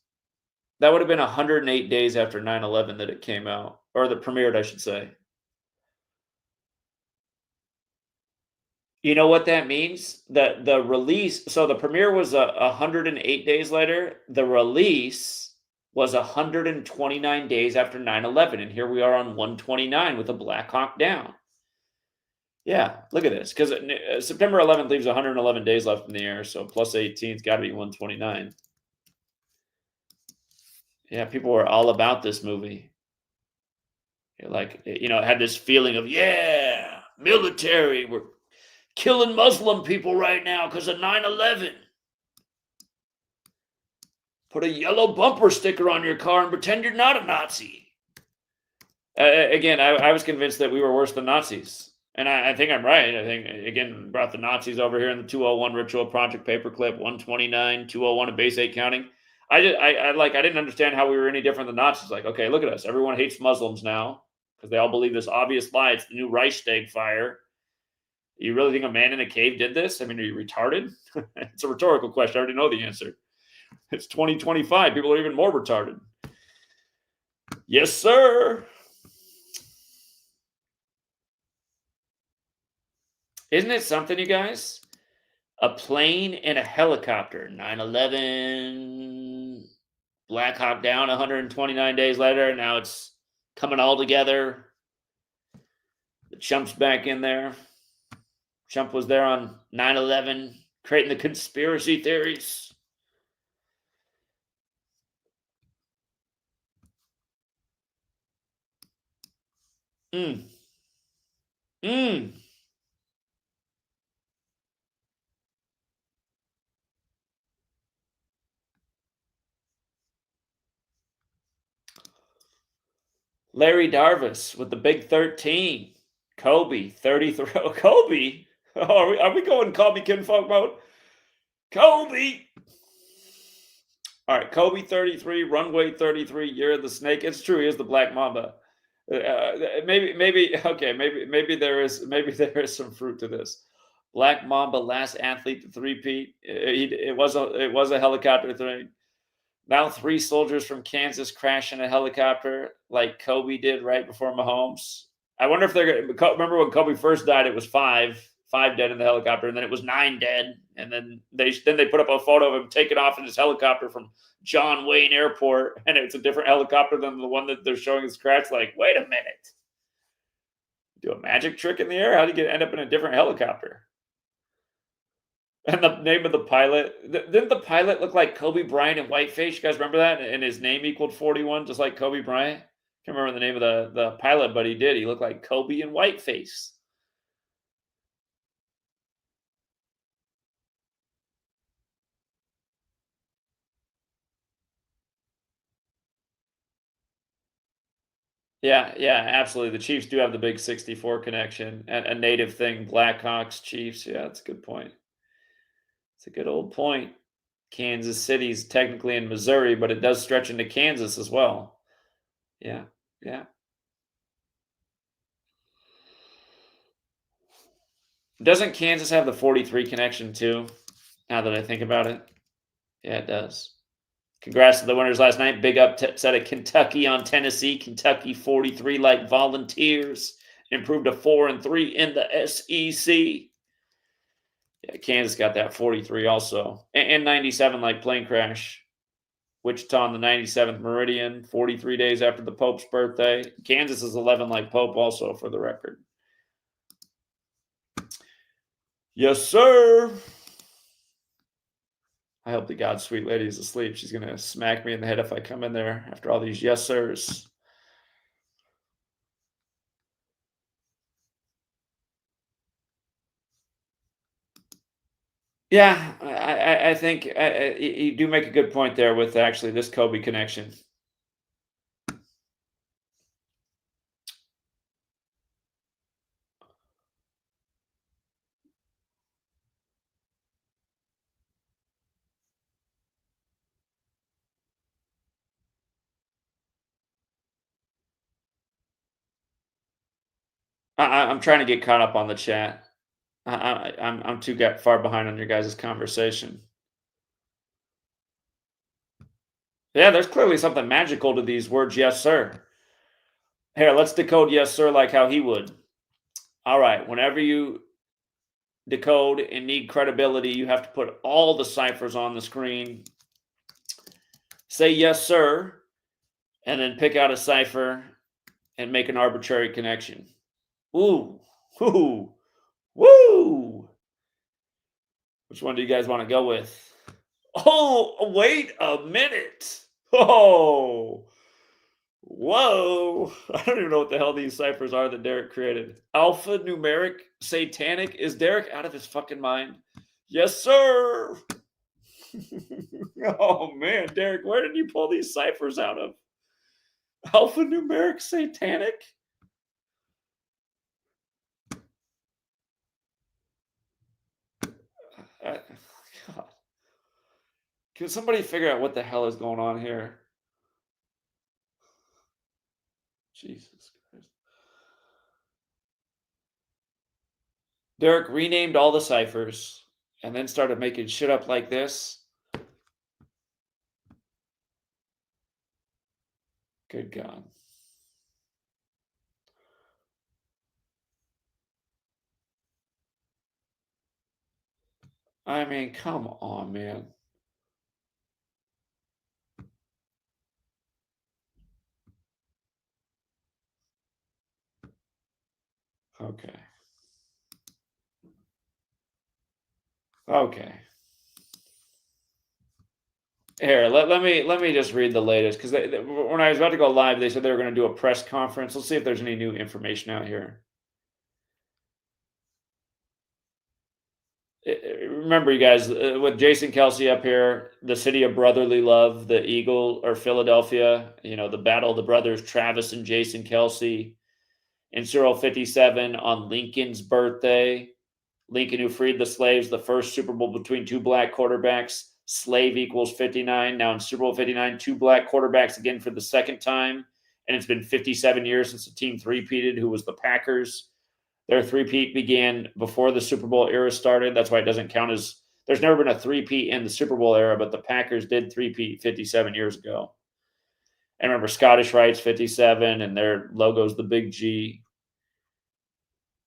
That would have been 108 days after 9/11 that it came out, or that premiered, I should say. You know what that means? The release, so the premiere was 108 days later. The release was 129 days after 9/11, and here we are on 129 with a Black Hawk Down. Yeah, look at this, because September 11th leaves 111 days left in the air, so plus 18's got to be 129. Yeah, people were all about this movie. Like, it had this feeling of, yeah, military, we're killing Muslim people right now because of 9/11. Put a yellow bumper sticker on your car and pretend you're not a Nazi. Again, I was convinced that we were worse than Nazis. And I think I'm right. I think, again, brought the Nazis over here in the 201 Ritual Project Paperclip, 129, 201 at Base 8 counting. I didn't understand how we were any different than Nazis. Like, okay, look at us. Everyone hates Muslims now because they all believe this obvious lie. It's the new Reichstag fire. You really think a man in a cave did this? I mean, are you retarded? It's a rhetorical question. I already know the answer. It's 2025. People are even more retarded. Yes, sir. Isn't it something, you guys? A plane and a helicopter. 9/11. Black Hawk Down 129 days later. Now it's coming all together. The Chump's back in there. Chump was there on 9/11, creating the conspiracy theories. Larry Darvis with the big 13. Kobe, 33. Oh, Kobe? Oh, are we going Kobe kinfolk mode? Kobe! All right, Kobe 33, Runway 33, Year of the Snake. It's true, he is the Black Mamba. Maybe there is some fruit to this. Black Mamba, last athlete to three-peat. It was a helicopter thing. Now 3 soldiers from Kansas crash in a helicopter like Kobe did right before Mahomes. I wonder if they're going to remember when Kobe first died. It was 5 dead in the helicopter, and then it was 9 dead, and then they put up a photo of him taking off in his helicopter from John Wayne Airport, and it's a different helicopter than the one that they're showing his crash. Like, wait a minute, do a magic trick in the air? How did he end up in a different helicopter? And the name of the pilot, didn't the pilot look like Kobe Bryant in whiteface? You guys remember that? And his name equaled 41, just like Kobe Bryant. Can't remember the name of the pilot, but he did. He looked like Kobe in whiteface. Yeah, absolutely. The Chiefs do have the big 64 connection, and a native thing, Blackhawks, Chiefs. Yeah, that's a good point. It's a good old point. Kansas City's technically in Missouri, but it does stretch into Kansas as well. Yeah. Doesn't Kansas have the 43 connection too? Now that I think about it. Yeah, it does. Congrats to the winners last night. Big upset at Kentucky on Tennessee. Kentucky 43 like Volunteers. Improved to 4-3 in the SEC. Yeah, Kansas got that 43 also. And 97 like Plane Crash. Wichita on the 97th Meridian, 43 days after the Pope's birthday. Kansas is 11 like Pope also, for the record. Yes, sir. I hope the God sweet lady is asleep. She's going to smack me in the head if I come in there after all these yes, sirs. Yeah, I think you do make a good point there with actually this Kobe connection. I'm trying to get caught up on the chat. I'm too far behind on your guys' conversation. Yeah, there's clearly something magical to these words, yes, sir. Here, let's decode yes, sir, like how he would. All right, whenever you decode and need credibility, you have to put all the ciphers on the screen. Say yes, sir, and then pick out a cipher and make an arbitrary connection. Ooh, woo, woo. Which one do you guys want to go with? Oh, wait a minute. Oh, whoa. I don't even know what the hell these ciphers are that Derek created. Alphanumeric satanic. Is Derek out of his fucking mind? Yes, sir. Oh, man. Derek, where did you pull these ciphers out of? Alphanumeric satanic? God. Can somebody figure out what the hell is going on here? Jesus Christ. Derek renamed all the ciphers and then started making shit up like this. Good God. I mean, come on, man. Okay. Okay. Here, let me just read the latest, because when I was about to go live, they said they were going to do a press conference. Let's see if there's any new information out here. Remember, you guys, with Jason Kelsey up here, the city of brotherly love, the Eagle, or Philadelphia, the battle of the brothers, Travis and Jason Kelsey, in Super Bowl 57 on Lincoln's birthday. Lincoln, who freed the slaves, the first Super Bowl between two black quarterbacks. Slave equals 59. Now in Super Bowl 59, two black quarterbacks again for the second time. And it's been 57 years since the team three-peated, who was the Packers. Their three-peat began before the Super Bowl era started. That's why it doesn't count as – there's never been a three-peat in the Super Bowl era, but the Packers did three-peat 57 years ago. And remember, Scottish Rites 57, and their logo's the big G.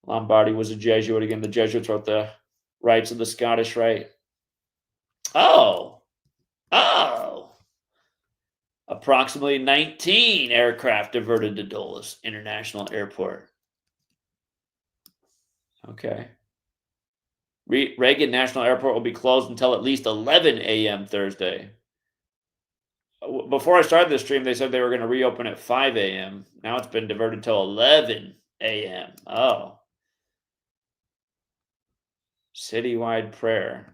Lombardi was a Jesuit. Again, the Jesuits wrote the rights of the Scottish Rite. Oh. Approximately 19 aircraft diverted to Dulles International Airport. Okay. Reagan National Airport will be closed until at least 11 a.m. Thursday. Before I started this stream, they said they were going to reopen at 5 a.m. Now it's been diverted till 11 a.m. Oh. Citywide prayer.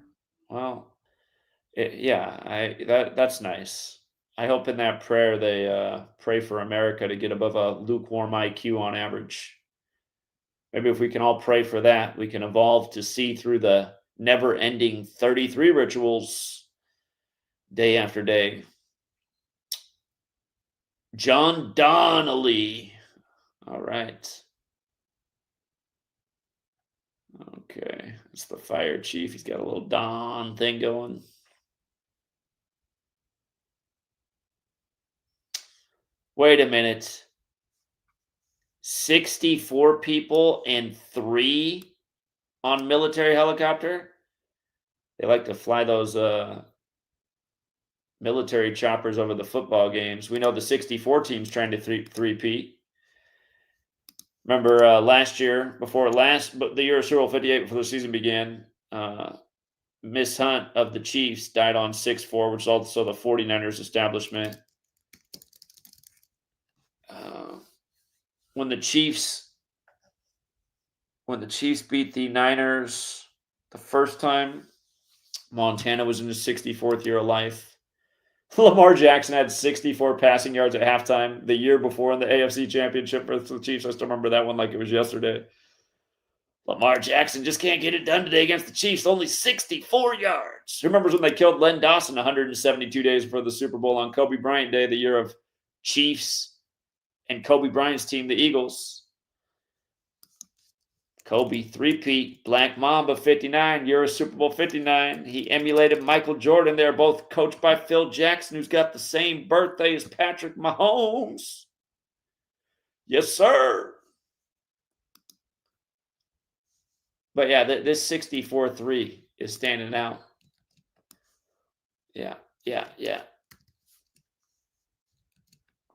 Well, that's nice. I hope in that prayer they pray for America to get above a lukewarm IQ on average. Maybe if we can all pray for that, we can evolve to see through the never-ending 33 rituals day after day. John Donnelly. All right. Okay. It's the fire chief. He's got a little Don thing going. Wait a minute. 64 people and 3 on military helicopter? They like to fly those military choppers over the football games. We know the 64 team's trying to three-peat. Remember last year, but the year of Super Bowl 58 before the season began, Miss Hunt of the Chiefs died on 6/4, which is also the 49ers establishment. When the Chiefs beat the Niners the first time, Montana was in his 64th year of life. Lamar Jackson had 64 passing yards at halftime the year before in the AFC Championship versus the Chiefs. I still remember that one like it was yesterday. Lamar Jackson just can't get it done today against the Chiefs. Only 64 yards. Who remembers when they killed Len Dawson 172 days before the Super Bowl on Kobe Bryant Day, the year of Chiefs and Kobe Bryant's team, the Eagles? Kobe, three-peat, Black Mamba, 59, year of Super Bowl 59. He emulated Michael Jordan. They're both coached by Phil Jackson, who's got the same birthday as Patrick Mahomes. Yes, sir. But yeah, this 64-3 is standing out. Yeah.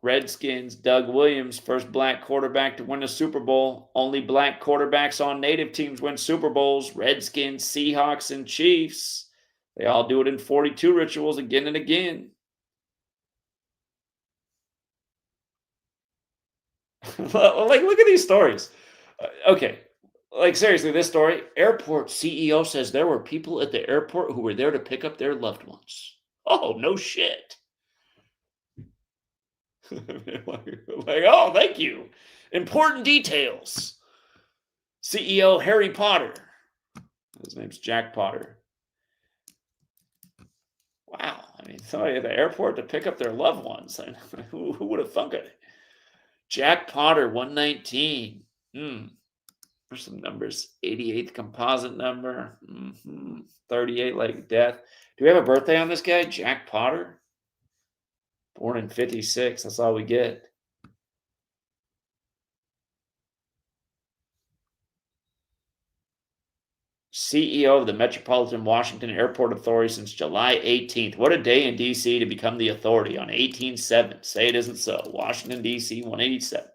Redskins, Doug Williams, first black quarterback to win a Super Bowl. Only black quarterbacks on native teams win Super Bowls. Redskins, Seahawks, and Chiefs. They all do it in 42 rituals again and again. Like, look at these stories. Okay. Like, seriously, this story. Airport CEO says there were people at the airport who were there to pick up their loved ones. Oh, no shit. Like, oh, thank you. Important details. CEO Harry Potter. His name's Jack Potter. Wow. I mean, somebody at the airport to pick up their loved ones. Who would have thunk it? Jack Potter, 119. There's some numbers. 88th composite number. 38 like death. Do we have a birthday on this guy? Jack Potter? Born in 56. That's all we get. CEO of the Metropolitan Washington Airport Authority since July 18th. What a day in D.C. to become the authority on 18/7. Say it isn't so. Washington, D.C., 187.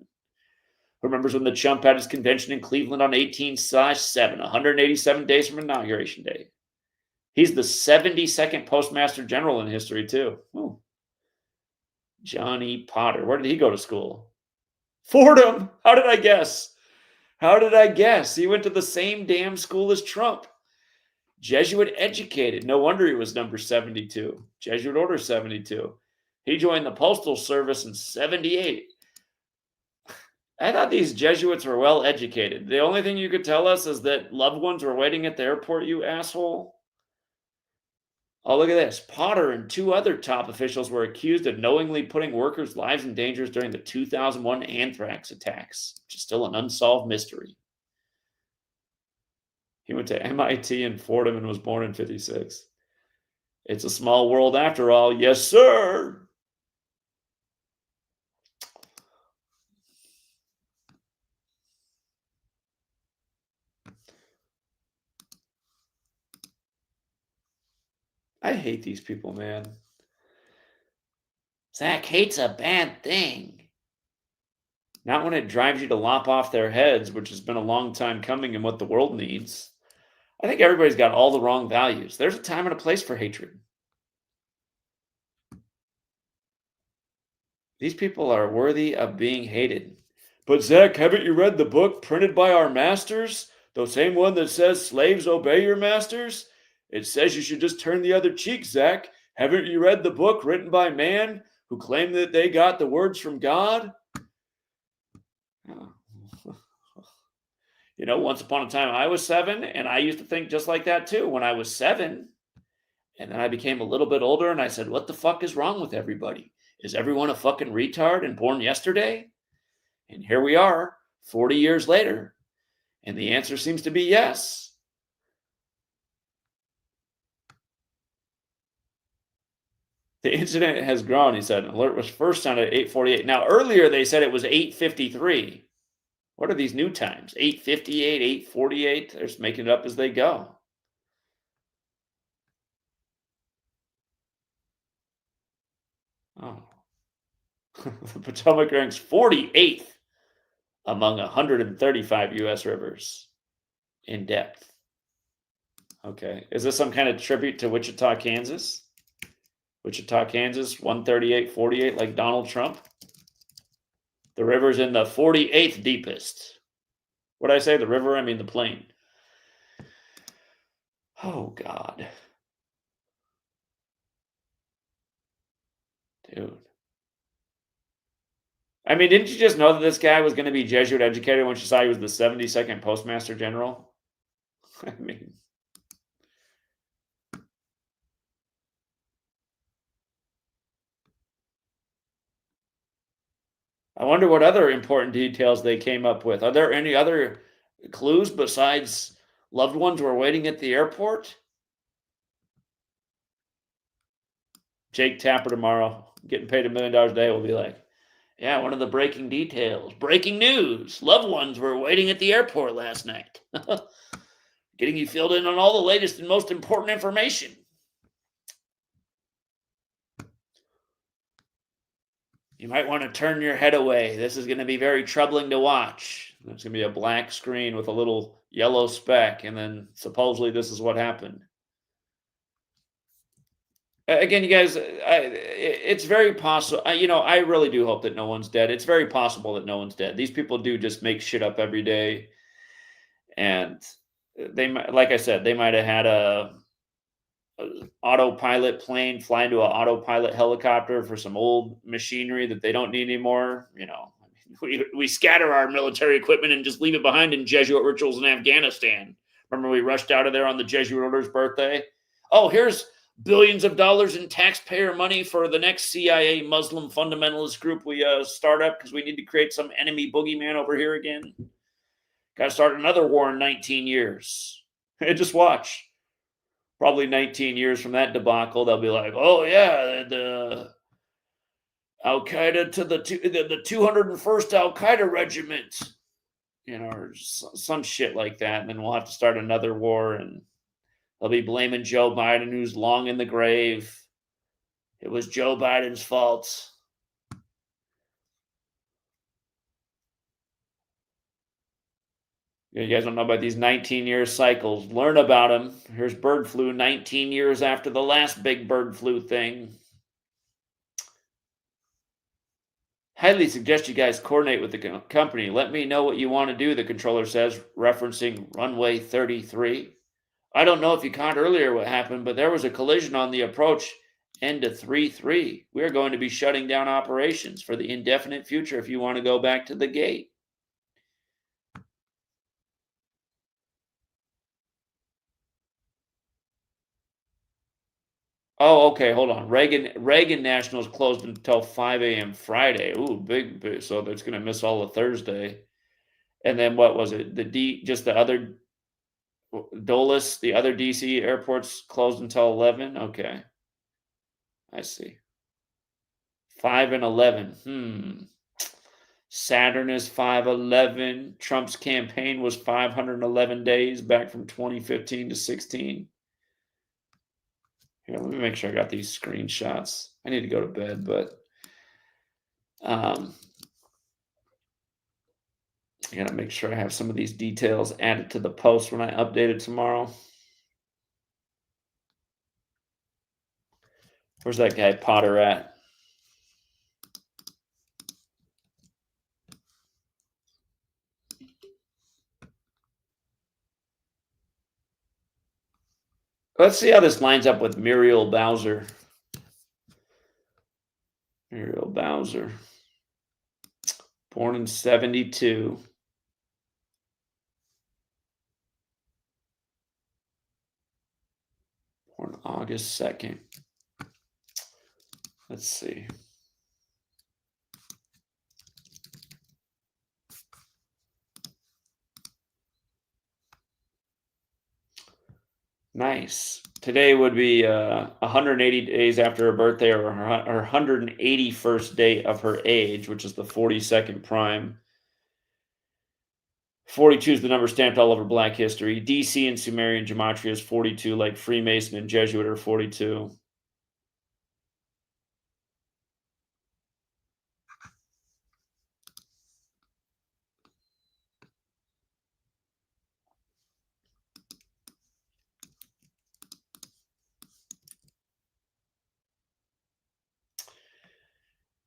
Remembers when the chump had his convention in Cleveland on 18/7, 187 days from Inauguration Day. He's the 72nd Postmaster General in history, too. Ooh. Johnny Potter. Where did he go to school? Fordham. How did I guess? He went to the same damn school as Trump. Jesuit educated. No wonder he was number 72. Jesuit Order 72. He joined the Postal Service in 78. I thought these Jesuits were well educated. The only thing you could tell us is that loved ones were waiting at the airport, you asshole. Oh, look at this. Potter and 2 other top officials were accused of knowingly putting workers' lives in danger during the 2001 anthrax attacks, which is still an unsolved mystery. He went to MIT in Fordham and was born in 56. It's a small world after all. Yes, sir. I hate these people, man. Zach hates a bad thing. Not when it drives you to lop off their heads, which has been a long time coming and what the world needs. I think everybody's got all the wrong values. There's a time and a place for hatred. These people are worthy of being hated. But Zach, haven't you read the book printed by our masters? The same one that says slaves obey your masters? It says you should just turn the other cheek, Zach. Haven't you read the book written by man who claimed that they got the words from God? You know, once upon a time I was 7, and I used to think just like that too when I was 7. And then I became a little bit older, and I said, what the fuck is wrong with everybody? Is everyone a fucking retard and born yesterday? And here we are, 40 years later, and the answer seems to be yes. The incident has grown, he said. An alert was first sounded at 8:48. Now, earlier they said it was 8:53. What are these new times? 8:58, 8:48? They're just making it up as they go. Oh. The Potomac ranks 48th among 135 U.S. rivers in depth. Okay. Is this some kind of tribute to Wichita, Kansas? Wichita, Kansas, 138.48, like Donald Trump? The river's in the 48th deepest. What did I say? The river? I mean the plain. Oh, God. Dude. I mean, didn't you just know that this guy was going to be Jesuit educated once you saw he was the 72nd Postmaster General? I mean, I wonder what other important details they came up with. Are there any other clues besides loved ones were waiting at the airport? Jake Tapper tomorrow, getting paid $1 million a day, will be like, yeah, one of the breaking details. Breaking news. Loved ones were waiting at the airport last night. Getting you filled in on all the latest and most important information. You might want to turn your head away. This is going to be very troubling to watch. There's going to be a black screen with a little yellow speck, and then supposedly this is what happened. Again, you guys, it's very possible. I really do hope that no one's dead. It's very possible that no one's dead. These people do just make shit up every day, and they might, like I said, they might have had a autopilot plane fly into an autopilot helicopter for some old machinery that they don't need anymore. We scatter our military equipment and just leave it behind in Jesuit rituals in Afghanistan. Remember we rushed out of there on the Jesuit order's birthday? Oh, here's billions of dollars in taxpayer money for the next CIA Muslim fundamentalist group we start up because we need to create some enemy boogeyman over here again. Got to start another war in 19 years. Just watch. Probably 19 years from that debacle, they'll be like, oh, yeah, the Al-Qaeda to the 201st Al-Qaeda regiment, or some shit like that. And then we'll have to start another war, and they'll be blaming Joe Biden, who's long in the grave. It was Joe Biden's fault. You guys don't know about these 19-year cycles. Learn about them. Here's bird flu 19 years after the last big bird flu thing. Highly suggest you guys coordinate with the company. Let me know what you want to do, the controller says, referencing runway 33. I don't know if you caught earlier what happened, but there was a collision on the approach end of 33. We're going to be shutting down operations for the indefinite future if you want to go back to the gate. Oh, okay, hold on. Reagan Nationals closed until 5 a.m. Friday. Ooh, big. So that's going to miss all of Thursday. And then what was it? Just the other Dulles, the other DC airports closed until 11? Okay. I see. 5 and 11. Saturn is 511. Trump's campaign was 511 days back from 2015 to 16. Here, let me make sure I got these screenshots. I need to go to bed, but I got to make sure I have some of these details added to the post when I update it tomorrow. Where's that guy Potter at? Let's see how this lines up with Muriel Bowser. Muriel Bowser. Born in 72. Born August 2nd. Let's see. Nice. Today would be 180 days after her birthday, or her 181st day of her age, which is the 42nd prime. 42 is the number stamped all over Black history. DC and Sumerian gematria is 42, like Freemason and Jesuit are 42.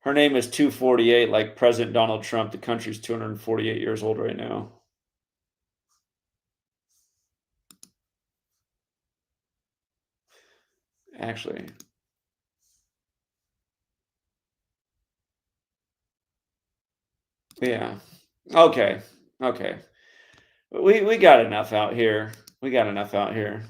Her name is 248, like President Donald Trump. The country's 248 years old right now. Actually, yeah. Okay. Okay. We got enough out here. We got enough out here.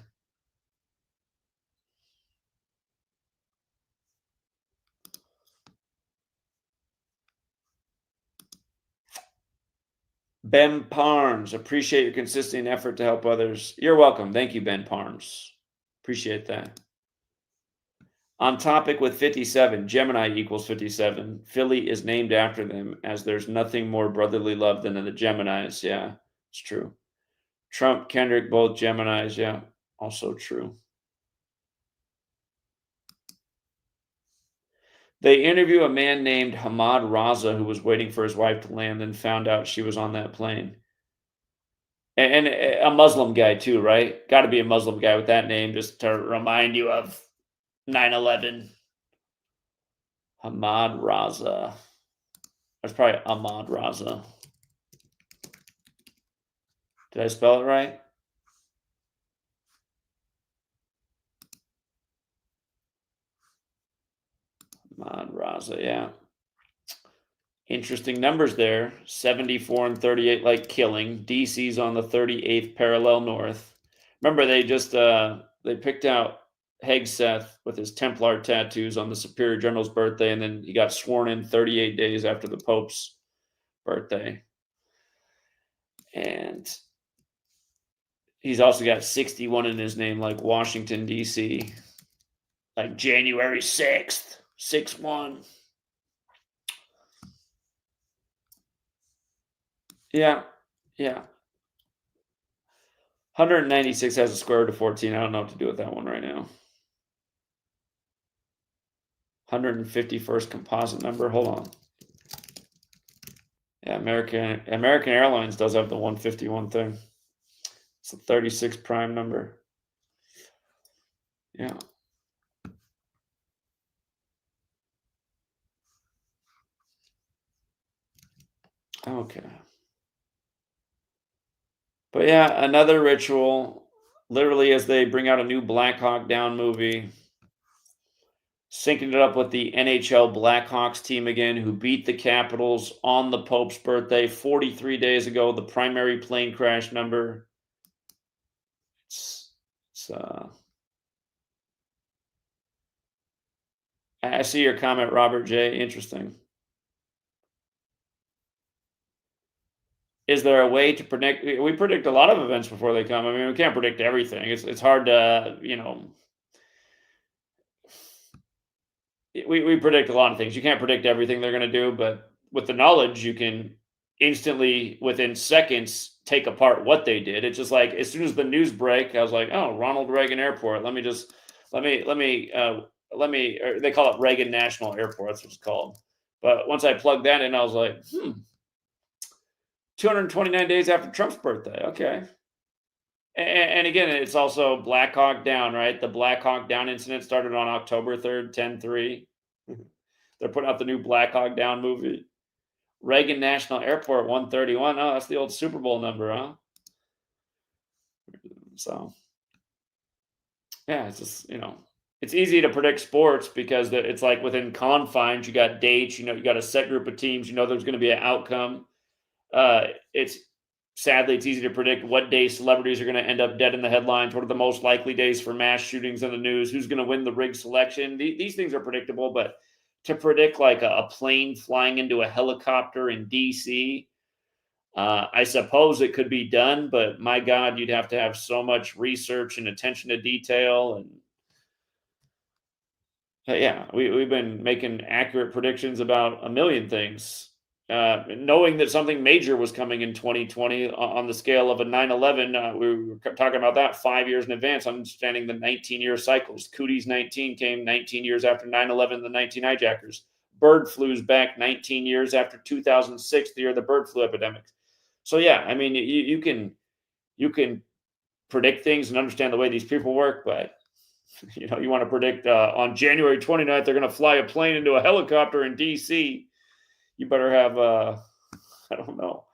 Ben Parms, appreciate your consistent effort to help others. You're welcome. Thank you, Ben Parms. Appreciate that. On topic with 57, Gemini equals 57. Philly is named after them, as there's nothing more brotherly love than the Geminis. Yeah, it's true. Trump, Kendrick, both Geminis. Yeah, also true. They interview a man named Hamad Raza who was waiting for his wife to land, then found out she was on that plane. And a Muslim guy too, right? Got to be a Muslim guy with that name, just to remind you of 9/11. Hamad Raza. That's probably Ahmad Raza. Did I spell it right? Ahmad Raza, yeah. Interesting numbers there. 74 and 38, like killing. DC's on the 38th parallel north. Remember, they just they picked out Hegseth with his Templar tattoos on the Superior General's birthday, and then he got sworn in 38 days after the Pope's birthday. And he's also got 61 in his name, like Washington, D.C., like January 6th, 6/1. Yeah, yeah. 196 has a square root of 14. I don't know what to do with that one right now. 151st composite number. Hold on. Yeah, American Airlines does have the 151 thing. It's a 36 prime number. Yeah. Okay. But yeah, another ritual. Literally, as they bring out a new Black Hawk Down movie, syncing it up with the NHL Blackhawks team again, who beat the Capitals on the Pope's birthday 43 days ago. The primary plane crash number. It's I see your comment, Robert J. Interesting. Is there a way to predict? We predict a lot of events before they come. I mean, we can't predict everything. It's hard to, we predict a lot of things. You can't predict everything they're going to do, but with the knowledge, you can instantly, within seconds, take apart what they did. It's just like as soon as the news break, I was like, oh, Ronald Reagan Airport. Let me. Or they call it Reagan National Airport. That's what it's called. But once I plugged that in, I was like, 229 days after Trump's birthday. Okay. And again, it's also Black Hawk Down, right? The Black Hawk Down incident started on October 3rd, 10/3. They're putting out the new Black Hawk Down movie. Reagan National Airport, 131. Oh, that's the old Super Bowl number, huh? So, yeah, it's just, it's easy to predict sports because it's like within confines. You got dates, you got a set group of teams, there's going to be an outcome. It's sadly, it's easy to predict what day celebrities are going to end up dead in the headlines. What are the most likely days for mass shootings in the news? Who's going to win the rig selection? These things are predictable, but to predict like a plane flying into a helicopter in DC I suppose it could be done, but my God, you'd have to have so much research and attention to detail. And yeah, we've been making accurate predictions about a million things. Knowing that something major was coming in 2020 on the scale of a 9/11, we were talking about that 5 years in advance, understanding the 19-year cycles. Cootie's 19 came 19 years after 9/11, the 19 hijackers. Bird flu's back 19 years after 2006, the year of the bird flu epidemic. So yeah, I mean, you can predict things and understand the way these people work, but you want to predict on January 29th they're going to fly a plane into a helicopter in D.C. You better have I don't know.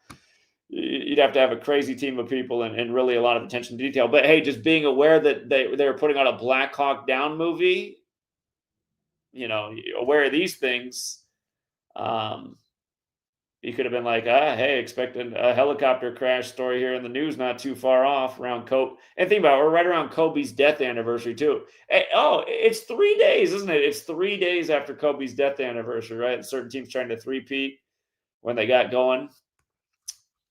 You'd have to have a crazy team of people and really a lot of attention to detail. But hey, just being aware that they're putting out a Black Hawk Down movie, aware of these things. You could have been like, hey, expecting a helicopter crash story here in the news not too far off around Kobe. And think about it, we're right around Kobe's death anniversary, too. Hey, it's 3 days, isn't it? It's 3 days after Kobe's death anniversary, right? Certain teams trying to three-peat when they got going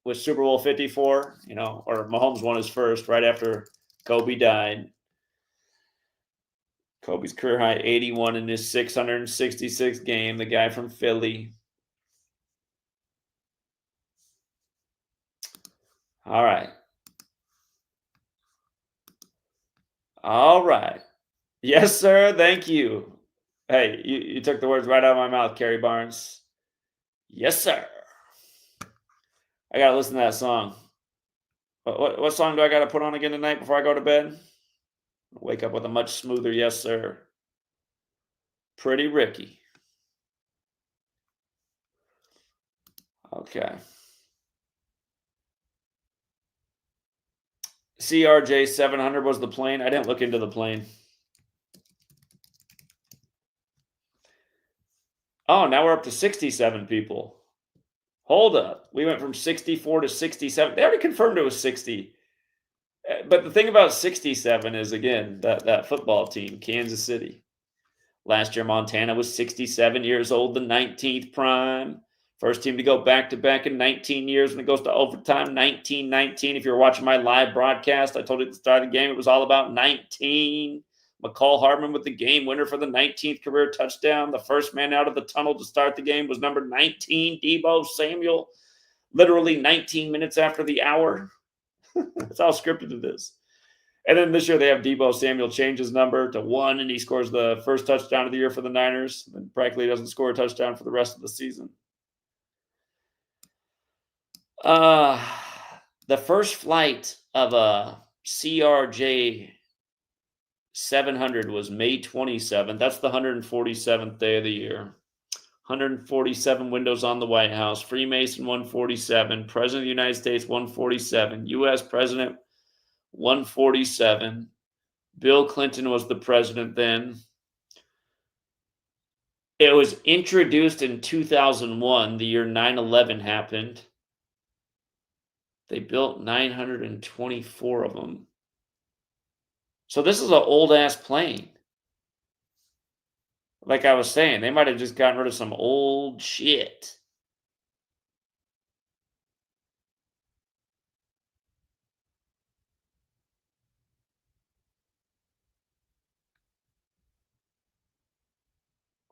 with Super Bowl 54, or Mahomes won his first right after Kobe died. Kobe's career high 81 in his 666th game, the guy from Philly. All right. All right. Yes, sir. Thank you. Hey, you took the words right out of my mouth, Kerry Barnes. Yes, sir. I got to listen to that song. What song do I got to put on again tonight before I go to bed? Wake up with a much smoother yes, sir. Pretty Ricky. Okay. CRJ 700 was the plane. I didn't look into the plane. Oh, now we're up to 67 people. Hold up. We went from 64 to 67. They already confirmed it was 60. But the thing about 67 is, again, that football team, Kansas City. Last year, Montana was 67 years old, the 19th prime. First team to go back-to-back in 19 years when it goes to overtime, 1919. If you're watching my live broadcast, I told you at the start of the game it was all about 19. McCall Hardman with the game winner for the 19th career touchdown. The first man out of the tunnel to start the game was number 19, Deebo Samuel, literally 19 minutes after the hour. That's how scripted it is. And then this year they have Deebo Samuel change his number to 1, and he scores the first touchdown of the year for the Niners, and practically doesn't score a touchdown for the rest of the season. The first flight of a CRJ 700 was May 27th. That's the 147th day of the year. 147 windows on the White House. Freemason 147. President of the United States 147. U.S. President 147. Bill Clinton was the president then. It was introduced in 2001, the year 9/11 happened. They built 924 of them. So this is an old-ass plane. Like I was saying, they might have just gotten rid of some old shit.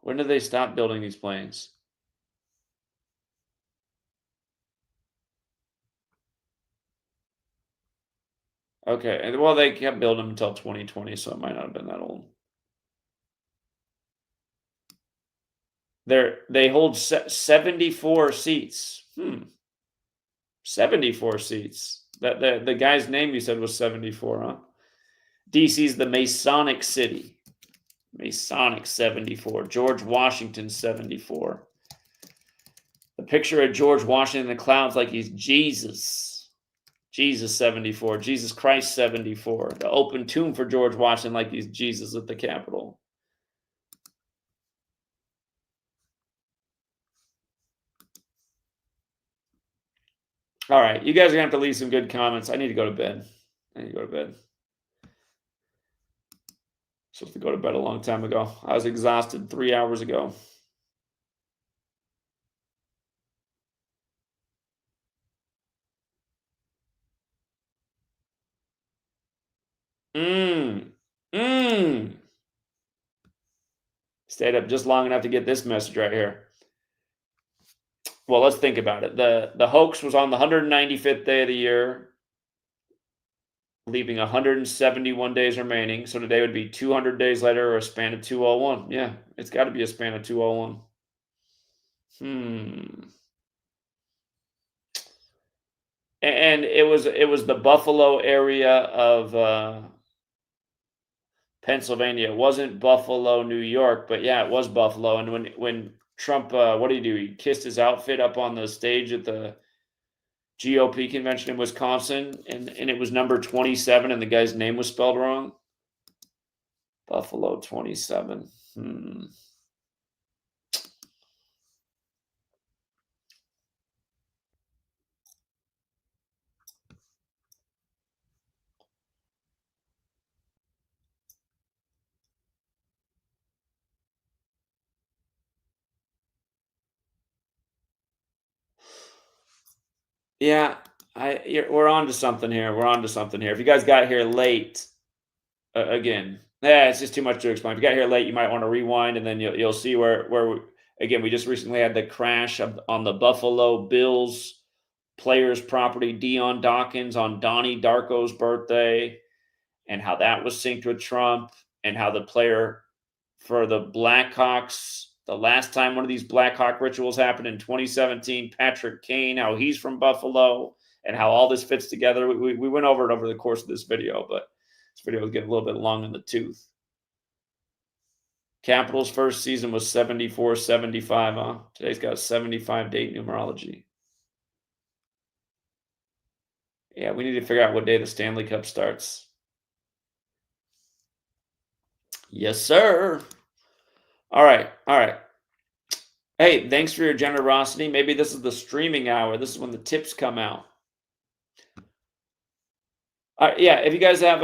When did they stop building these planes? Okay, and well, they kept building them until 2020, so it might not have been that old. They hold 74 seats. 74 seats. The guy's name you said was 74, huh? DC's the Masonic City. Masonic 74. George Washington 74. The picture of George Washington in the clouds like he's Jesus. Jesus 74. Jesus Christ 74. The open tomb for George Washington like he's Jesus at the Capitol. All right, you guys are going to have to leave some good comments. I need to go to bed. Supposed to go to bed a long time ago. I was exhausted 3 hours ago. Mm. Mm. Stayed up just long enough to get this message right here. Well, let's think about it. The hoax was on the 195th day of the year, leaving 171 days remaining. So today would be 200 days later, or a span of 201. Yeah, it's got to be a span of 201. Hmm. And it was the Buffalo area of Pennsylvania. It wasn't Buffalo, New York, but yeah, it was Buffalo. And when Trump, what did he do? He kissed his outfit up on the stage at the GOP convention in Wisconsin, and it was number 27, and the guy's name was spelled wrong. Buffalo 27. Yeah, we're on to something here. We're on to something here. If you guys got here late, again, yeah, it's just too much to explain. If you got here late, you might want to rewind, and then you'll see again, we just recently had the crash on the Buffalo Bills players' property, Dion Dawkins, on Donnie Darko's birthday, and how that was synced with Trump, and how the player for the Blackhawks, the last time one of these Blackhawk rituals happened in 2017, Patrick Kane, how he's from Buffalo, and how all this fits together. We went over it over the course of this video, but this video was getting a little bit long in the tooth. Capitals' first season was 74-75, huh? Today's got a 75 date numerology. Yeah, we need to figure out what day the Stanley Cup starts. Yes, sir. All right. All right. Hey, thanks for your generosity. Maybe this is the streaming hour. This is when the tips come out. Yeah, if you guys have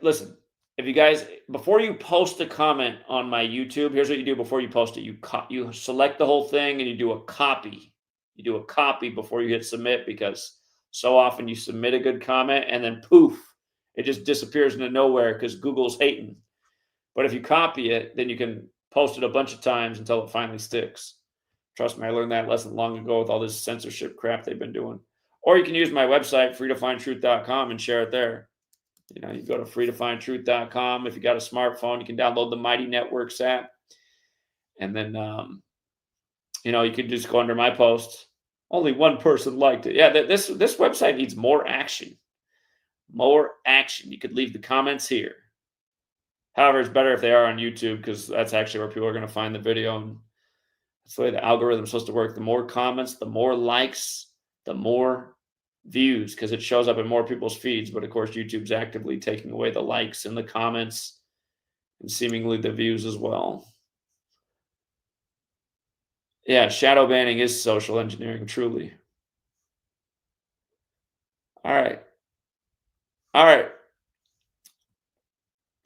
listen, if you guys, before you post a comment on my YouTube, here's what you do before you post it. You select the whole thing and you do a copy. You do a copy before you hit submit, because so often you submit a good comment and then poof, it just disappears into nowhere because Google's hating. But if you copy it, then you can post it a bunch of times until it finally sticks. Trust me, I learned that lesson long ago with all this censorship crap they've been doing. Or you can use my website, freetofindtruth.com, and share it there. You know, you go to freetofindtruth.com. If you got a smartphone, you can download the Mighty Networks app. And then, you know, you can just go under my post. Only one person liked it. Yeah, this website needs more action. More action. You could leave the comments here. However, it's better if they are on YouTube, because that's actually where people are going to find the video. And that's the way the algorithm's supposed to work. The more comments, the more likes, the more views, because it shows up in more people's feeds. But of course, YouTube's actively taking away the likes and the comments and seemingly the views as well. Yeah, shadow banning is social engineering, truly. All right. All right.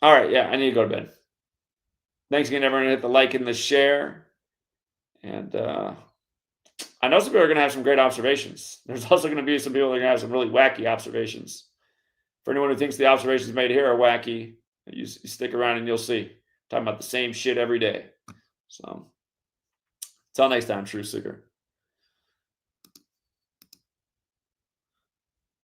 All right. Yeah, I need to go to bed. Thanks again, everyone. Hit the like and the share. And I know some people are going to have some great observations. There's also going to be some people that are going to have some really wacky observations. For anyone who thinks the observations made here are wacky, you stick around and you'll see. I'm talking about the same shit every day. So, until next time, True Seeker.